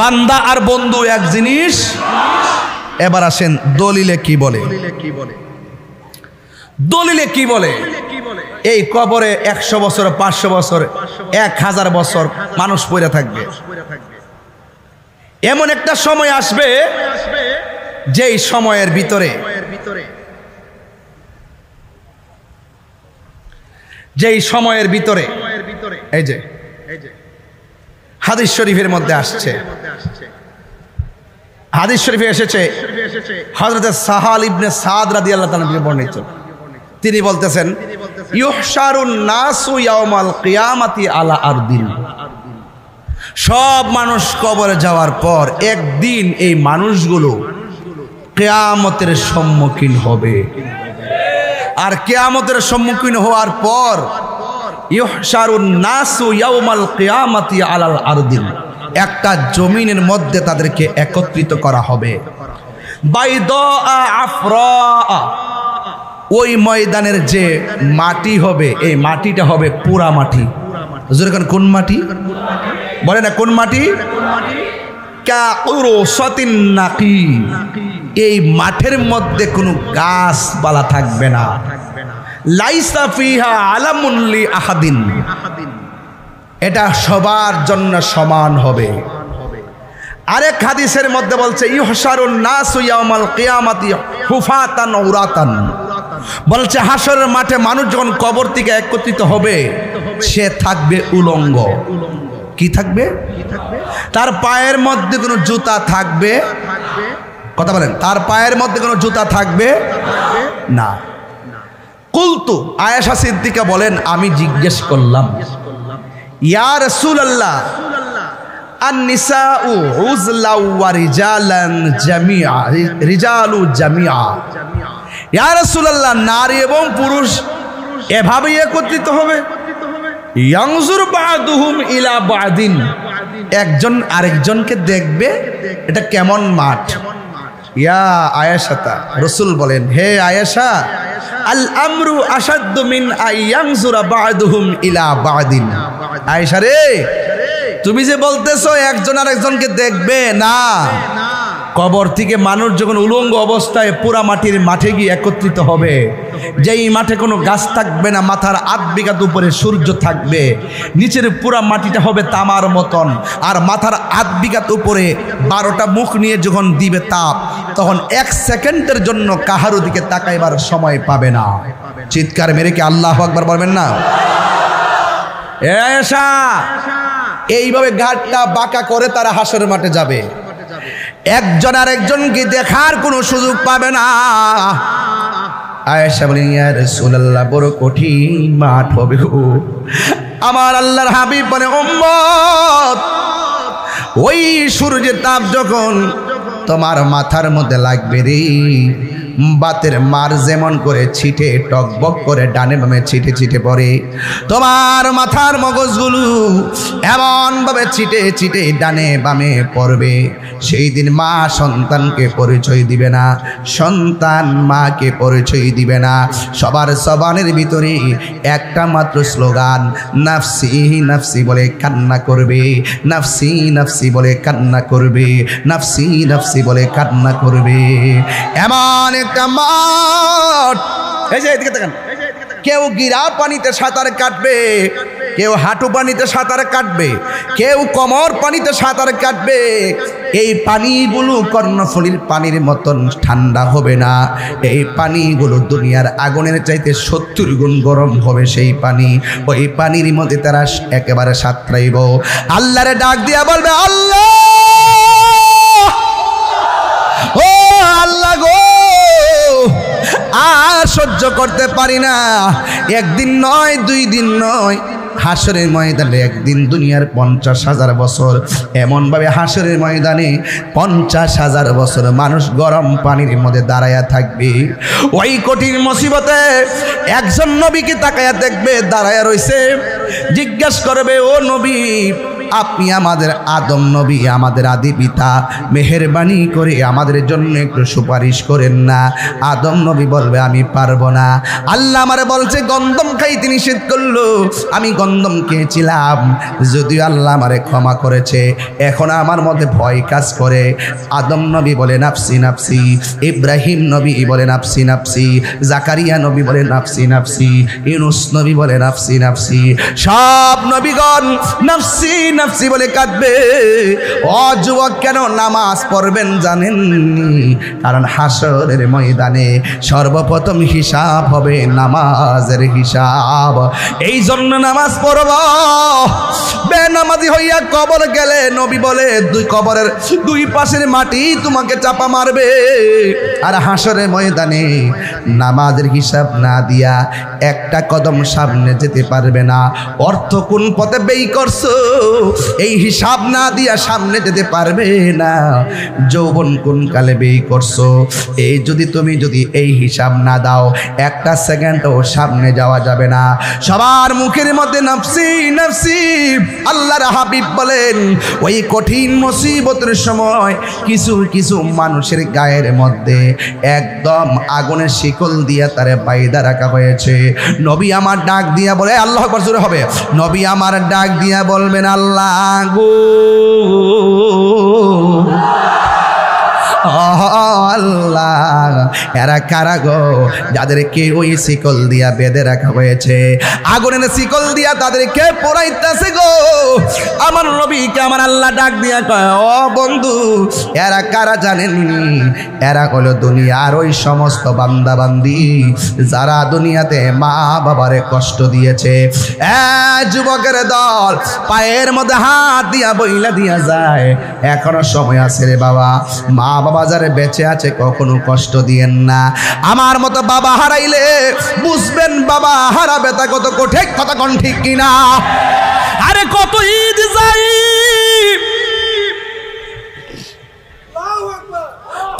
বান্দা আর বন্ধু এক জিনিস। এবার আসেন দলিলে কি বলে। দলিলে কি বলে? এই কবরে 100 বছর, 500 বছর, 1000 বছর মানুষ পড়ে থাকবে। এমন একটা সময় আসবে যেই সময়ের ভিতরে এই যে হাদিস শরীফের মধ্যে আসছে, হাদিস শরীফে এসেছে, হযরত সাহাল ইবনে সাদ রাদিয়াল্লাহু তাআলা থেকে বর্ণিত। তিনি বলতেছেন, ইউহশারুন নাসু ইয়াউমাল কিয়ামাতি আলা আরদিন। সব মানুষ কবরে যাওয়ার পর একদিন এই মানুষগুলো কিয়ামতের সম্মুখীন হবে। আর কিয়ামতের সম্মুখীন হওয়ার পর ইউহশারুন নাসু ইয়াউমাল কিয়ামাতি আলাল আরদিন, একটা জমিনের মধ্যে তাদেরকে একত্রিত করা হবে। বাইদা আফরা, ওই ময়দানের যে মাটি হবে, এই মাটিটা হবে পুরা মাটি। হুজুর কোন মাটি? বলে না কোন মাটি? কাউরসাতিন নাকি। এই মাঠের মধ্যে কোনো গাছপালা থাকবে না। লাইসা ফিহা আলামুন লি আহাদিন, এটা সবার জন্য সমান হবে। আরেক হাদিসের মধ্যে বলছে, ইউহশারুন নাসু ইয়াউমাল কিয়ামাতি হুফাতান উরাতান, বলছে হাসরের মাঠে মানুষ যখন কবর থেকে একত্রিত হবে, সে থাকবে উলঙ্গ। কি থাকবে? তার পায়ের মধ্যে কোনো জুতা থাকবে? কথা বলেন, তার পায়ের মধ্যে কোনো জুতা থাকবে না। কুলতু, আয়েশা সিদ্দিকা বলেন, আমি জিজ্ঞেস করলাম, ইয়া রাসূলুল্লাহ, আন-নিসাউ উযলা ওয়া রিজালান জামিআ, রিজালু জামিআ। ইয়া রাসূলুল্লাহ, নারী এবং পুরুষ এভাবে একত্রিত হবে। ইয়ানজুর বা'দুহুম ইলা বা'দিন, একজন আরেকজনকে দেখবে। এটা কেমন মাঠ? ইয়া আয়েশা, রাসূল বলেন, হে আয়েশা, আল আমরু আশাদ্দু মিন আয়ানজুরা বা'দুহুম ইলা বা'দিন। আয়েশা রে, তুমি যে বলতেছো একজন আরেকজনকে দেখবে না, কবর থেকে মানুষ যখন উলঙ্গ অবস্থায় পুরা মাটির মাঠে গিয়ে একত্রিত হবে, যেই মাঠে কোনো গাছ থাকবে না, মাথার 8 বিঘা উপরে সূর্য থাকবে, নিচের পুরা মাটিটা হবে তামার মতন, আর মাথার 8 বিঘা উপরে 12টা মুখ নিয়ে যখন দিবে তাপ, তখন 1 সেকেন্ডের জন্য কাহারো দিকে তাকাইবার সময় পাবে না। চিৎকার মেরে কি আল্লাহু আকবার বলবেন না? এসা এইভাবে ঘাটটা বাঁকা করে তারা হাসরের মাঠে যাবে। একজন আরেকজনকে দেখার কোনো সুযোগ পাবে না। আয়েশা বলেন, ইয়া রাসূলুল্লাহ, বড় কঠিন মাঠ হবে গো। আমার আল্লাহর হাবিব বলে, উম্মত, ওই সূর্যের তাপ যখন তোমার মাথার মধ্যে লাগবে রে, বাতের মার যেমন করে ছিটে টকবক করে ডানে বামে ছিটে ছিটে পড়ে, তোমার মাথার মগজগুলো এমনভাবে ছিটে ছিটে ডানে বামে পড়বে। সেই দিন মা সন্তানকে পরিচয় দিবে না, সন্তান মাকে পরিচয় দিবে না। সবার জবানের ভিতরে একটা মাত্র স্লোগান, নাফসি নাফসি বলে কান্না করবে, নাফসি নাফসি বলে কান্না করবে, নাফসি নাফসি বলে কান্না করবে। এমন একটা মাঠ, এই যে এদিকে তাকান, কেউ গিরা পানিতে সাঁতার কাটবে, কেউ হাঁটু পানিতে সাঁতার কাটবে, কেউ কোমর পানিতে সাঁতার কাটবে। এই পানিগুলো কর্ণফুলীর পানির মতন ঠান্ডা হবে না, এই পানিগুলো দুনিয়ার আগুনের চাইতে 70 গুণ গরম হবে সেই পানি। ওই পানির মধ্যে তারা একেবারে সাঁতরাইব, আল্লাহরে ডাক দিয়া বলবে, আল্লাহ ও আল্লাহ গো, আর সহ্য করতে পারি না। একদিন নয়, 2 দিন নয়, হাসরের ময়দানে একদিন দুনিয়ার 50,000 বছর, এমনভাবে হাসরের ময়দানে 50,000 বছর মানুষ গরম পানির মধ্যে দাঁড়ায়া থাকবে। ওই কঠিন মুসিবতে একজন নবীকে তাকায়া দেখবে, দাঁড়ায়া রইছে, জিজ্ঞাসা করবে, ও নবী, আপনি আমাদের আদম নবী, আমাদের আদি পিতা, মেহেরবানি করে আমাদের জন্য একটু সুপারিশ করেন না। আদম নবী বলবে, আমি পারবো না। আল্লাহ আমারে বলছে গন্ধম খাইতে নিষেধ করলো, আমি গন্ধম খেয়েছিলাম, যদিও আল্লাহ আমারে ক্ষমা করেছে, এখন আমার মধ্যে ভয় কাজ করে। আদম নবী বলে নাফসি নাফসি, ইব্রাহিম নবী বলে নাফসি নাফসি, জাকারিয়া নবী বলে নাফসি নাফসি, ইউনুস নবী বলে নাফসি নাফসি, সব নবীগণ নাফসি নাফসি বলে কাঁদবে। ও যুবক, কেন নামাজ পড়বেন জানেননি? কারণ হাসরের ময়দানে সর্বপ্রথম হিসাব হবে নামাজের হিসাব। এই জন্য নামাজ পড়ব। বেনামাজি হইয়া কবর গেলে নবী বলে কবরের 2 পাশের মাটি তোমাকে চাপা মারবে। আর হাসরের ময়দানে নামাজের হিসাব না দিয়া একটা কদম সামনে যেতে পারবে না। অর্থ কোন পথে ব্যয় করছো এই হিসাব না দিয়া সামনে যেতে পারবে না। যৌবন কোন কালে ব্যয় করছো এই তুমি যদি এই হিসাব না দাও, একটা সেকেন্ডও সামনে যাওয়া যাবে না। সবার মুখের মধ্যে নাফসি নাফসি। আল্লাহর হাবিব বলেন, ওই কঠিন মুসিবতের সময় কিছু কিছু মানুষের গায়ের মধ্যে একদম আগুনের শিকল দিয়া তারে বাইদা রাখা হয়েছে। নবী আমার ডাক দিয়া বলে, আল্লাহ আকবার জোরে হবে, নবী আমার ডাক দিয়া বলবেন, আল্লাহ গো আল্লাহ, এরা কারা গো যাদেরকে ওই শিকল দিয়া বেঁধে রাখা হয়েছে, আগুনের শিকল দিয়া তাদেরকে পোড়াইতেছে গো। আমার নবীকে আমার আল্লাহ ডাক দিয়া কয়, ও বন্ধু, এরা কারা জানেননি? এরা হলো দুনিয়ার ওই সমস্ত বান্দা বান্দি যারা দুনিয়াতে মা বাবারে কষ্ট দিয়েছে। যুবকের দল পায়ের মধ্যে হাত দিয়া বইলা দিয়া যায়, এখনো সময় আছে রে বাবা। মা বাবা যারা বেঁচে আছে কখনো কষ্ট দিয়েন না। আমার মতো বাবা হারাইলে বুঝবেন বাবা হারা ব্যথা কত কঠিন, কথা কোন ঠিক কিনা? আরে কত ঈদ যাই,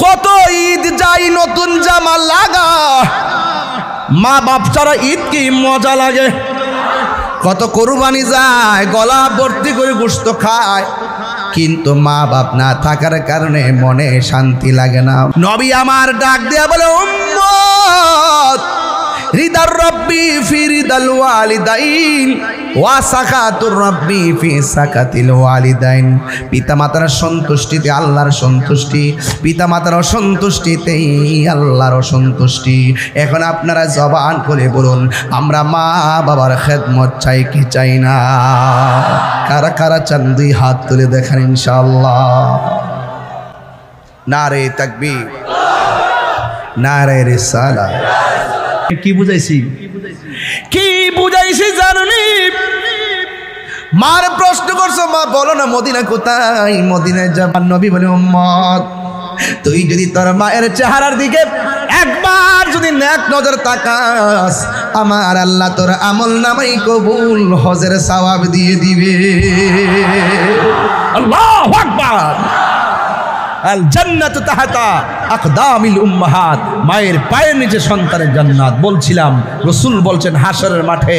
কত ঈদ যাই নতুন জামা লাগা, মা বাপ ছাড়া ঈদ কি মজা লাগে। কত কোরবানি যায়, গলা ভর্তি করে গোশত খায়, কিন্তু মা বাপ না থাকার কারণে মনে শান্তি লাগে না। নবী আমার ডাক দেয়া বলে, উম্মত, রিদার রব্বি ফি রিদাল ওয়ালিদাইন ওয়া সাকাতুর রব্বি ফি সাকাতিল ওয়ালিদাইন। পিতামাতার সন্তুষ্টিতে আল্লাহর সন্তুষ্টি, পিতামাতার অসন্তুষ্টিতেই আল্লাহর অসন্তুষ্টি। এখন আপনারা জবান করে বলুন, আমরা মা বাবার খেদমত চাই কি চাই না? কারা কারা চান 2 হাত তুলে দেখেন ইনশাআল্লাহ। নারে তাকবীর, নারে রিসালাত। কি বুঝাইছি? কি বুঝাইছি জানুনি? মার প্রশ্ন করছো, মা বলো না মদিনা কোথায়? মদিনায় যাবার। নবী বলে, উম্মত, তুই যদি তোর মায়ের চেহারার দিকে একবার যদি নেক নজর তাকাস, আমার আল্লাহ তোর আমল নামাই কবুল হজের সওয়াব দিয়ে দিবে। আল্লাহু আকবার। আল জান্নাতু তাহতা আকদামিল উম্মাহাত, মায়ের পায়ের নিচে সন্তানের জান্নাত। বলছিলাম রাসূল বলছেন হাসরের মাঠে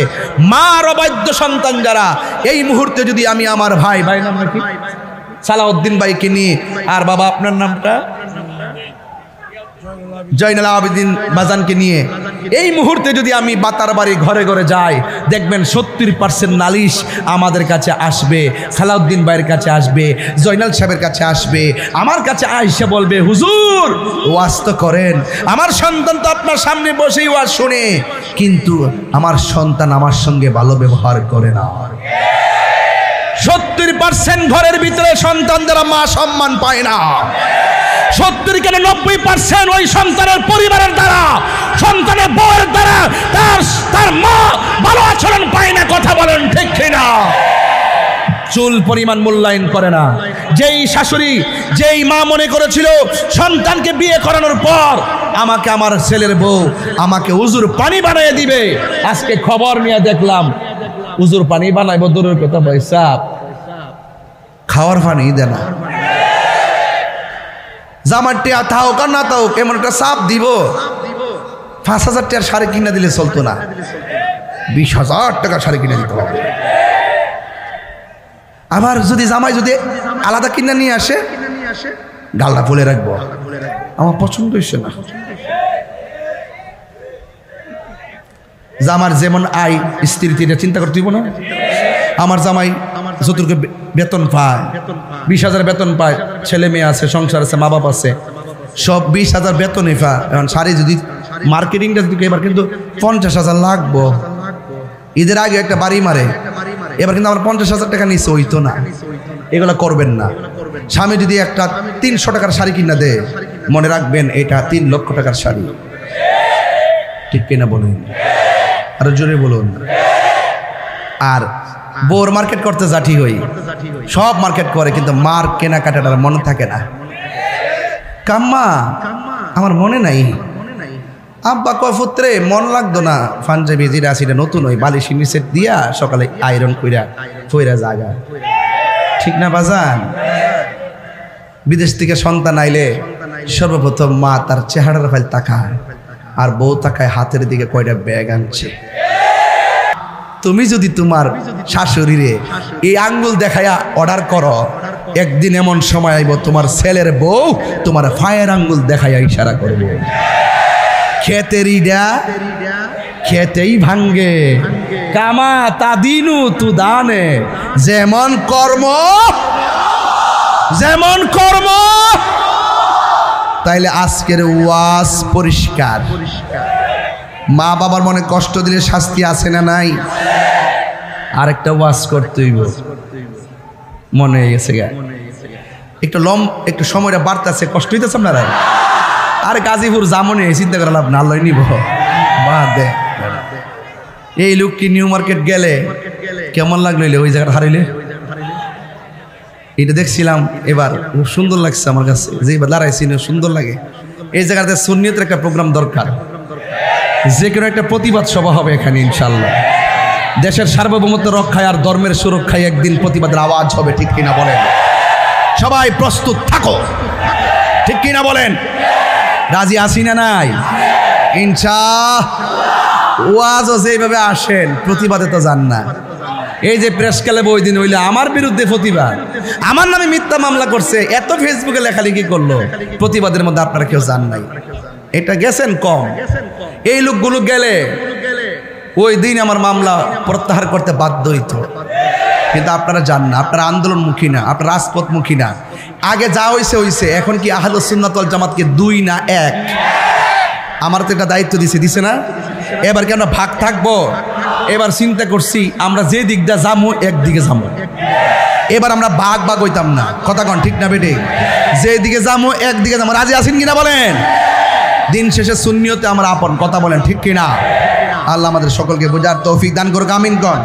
মার অবাধ্য সন্তান যারা, এই মুহূর্তে যদি আমি আমার ভাই নাম নাকি সালাউদ্দিন ভাইকে নিয়ে, আর বাবা আপনার নামটা জয়নাল আবেদিন বাজানকে নিয়ে এই মুহূর্তে যদি আমি বাতার বাড়ি ঘরে ঘরে যাই, দেখবেন 70% নালিশ আমাদের কাছে আসবে, সালাউদ্দিন ভাইয়ের কাছে আসবে, জয়নাল সাহেবের কাছে আসবে, আমার কাছে আয়েশা বলবে হুজুর ওয়াজ তো করেন, আমার সন্তান তো আপনার সামনে বসেই ওয়াজ শুনে, কিন্তু আমার সন্তান আমার সঙ্গে ভালো ব্যবহার করে না। 70% ঘরের ভিতরে সন্তান যারা মা সম্মান পায় না, 70 কেন 90% ওই সন্তানের পরিবারের দ্বারা, সন্তানের বউয়ের দ্বারা তার মা ভালো আচরণ পায় না। কথা বলেন ঠিক কিনা? চুল পরিমাণ মূল্যায়ন করে না। যেই শাশুড়ি, যেই মা মনে করেছিল সন্তানকে বিয়ে করানোর পর আমাকে আমার ছেলের বউ আমাকে উজুর পানি বানিয়ে দিবে, আজকে খবর নিয়ে দেখলাম উজুর পানি বানাইবো দূরের কথা, পয়সা খাওয়ার পানি দেয় না। জামাটি থাকুক আর না থাকুক এমন একটা চাপ দিব, 5,000 টাকার শাড়ি কিনে দিলে চলতো না, 20,000 টাকার শাড়ি কিনে দিতে হবে। আবার যদি জামাই যদি আলাদা কিনে নিয়ে আসে, গালটা ফুলে রাখবো, আমার পছন্দ হয়েছে না। জামার যেমন আয় স্ত্রী চিন্তা করতে দিব না। আমার জামাই যতটুকু বেতন পায়, 20,000 বেতন পায়, ছেলে মেয়ে আছে, সংসার আছে, মা বাপ আছে, সব 20,000 বেতনই পায়। এখন শাড়ি যদি মার্কেটিংটা যদি এবার কিন্তু 50,000 লাগবো। ঈদের আগে একটা বাড়ি মারে, এবার কিন্তু আমার 50,000 টাকা নিচে হইতো না। এগুলো করবেন না। স্বামী যদি একটা 300 টাকার শাড়ি কিনা দেয়, মনে রাখবেন এটা 3 লক্ষ টাকার শাড়ি। ঠিক কিনা বলুন? আরো জোরে বলুন। আর বোর মার্কেট করতে যাঠি হই, সব মার্কেট করে, কিন্তু মার কেনাকাটাটার মনে থাকে না। কাম্মা আমার মনে নাই, আব্বা কয় পুত্রে মন লাগতো না, পাঞ্জাবি জিরা সিটা নতুন ওই বালিশ নিচে দিয়া সকালে আয়রন কইরা ফইরা জাগা। ঠিক না বাজান? বিদেশ থেকে সন্তান আইলে সর্বপ্রথম মা তার চেহারার ফাইল তাকায়, আর বউ তাকায় হাতের দিকে কয়টা ব্যাগ আনছে। তুমি যদি তোমার শাশুড়িরে এই আঙ্গুল দেখায়া অর্ডার করো, একদিন এমন সময় আইব তোমার ছেলের বউ তোমার ফায়ের আঙ্গুল দেখায়া ইশারা করবে, খেতেরিডা খেতেই ভাঙ্গে, কামা তাদিনু তু দানে, যেমন কর্ম তাইলে আজকের ওয়াজ পরিষ্কার। মা বাবার মনে কষ্ট দিলে শাস্তি আছে না নাই? আরেকটা ওয়াজ করতে হইব, মনে গেছে গা একটু সময়টা বাড়তেছে, কষ্ট হইতেছে আপনারা। আর গাজীপুর জামনে চিন্তা করে লাভ না, আল্লাহ নিব বাদ দে। এই লোক কি নিউ মার্কেট গেলে কেমন লাগলো ওই জায়গাটা হারাইলে? এটা দেখছিলাম এবার, খুব সুন্দর লাগছে আমার কাছে, যে এবার দাঁড়াইছি সুন্দর লাগে। এই জায়গাতে সুন্নিয়তের একটা প্রোগ্রাম দরকার, যে কোনো একটা প্রতিবাদ সভা হবে এখানে ইনশাল্লাহ। দেশের সার্বভৌমত্ব রক্ষায় আর ধর্মের সুরক্ষায় একদিন প্রতিবাদের আওয়াজ হবে। ঠিক কিনা বলেন? সবাই প্রস্তুত থাকো। ঠিক কিনা বলেন? রাজি আসি না নাই? ইনশাআল্লাহ। ওয়াজও যেভাবে আসেন, প্রতিবাদে তো যান না। এই যে প্রেস ক্লাবে ওই দিন হইলে আমার বিরুদ্ধে প্রতিবাদ, আমার নামে মিথ্যা মামলা করছে, এত ফেসবুকে লেখালেখি করলো, প্রতিবাদের মধ্যে আপনারা কেউ যান নাই। এটা গেছেন কম। এই লোকগুলো গেলে ওই দিন আমার মামলা প্রত্যাহার করতে বাধ্য হইতো, কিন্তু আপনারা যান না, আপনারা আন্দোলনমুখী না, আপনারা রাজপথমুখী না। আগে যা হইছে, এখন কি আহলুস সুন্নাত ওয়াল জামাতকে 2 না 1? আমার তো একটা দায়িত্ব দিছে না? এবার কি আমরা ভাগ থাকবো? এবার চিন্তা করছি আমরা যে দিকটা যাবো একদিকে যাবো, এবার আমরা ভাগ হইতাম না। কথা কন ঠিক না বেটে? যে দিকে যাবো একদিকে যাবো। রাজি আছেন কিনা বলেন? দিন শেষে সুন্নিয়তে আমরা আপন। কথা বলেন ঠিক কিনা? আল্লাহ আমাদের সকলকে বোঝার তৌফিক দান করুক, আমিন কন।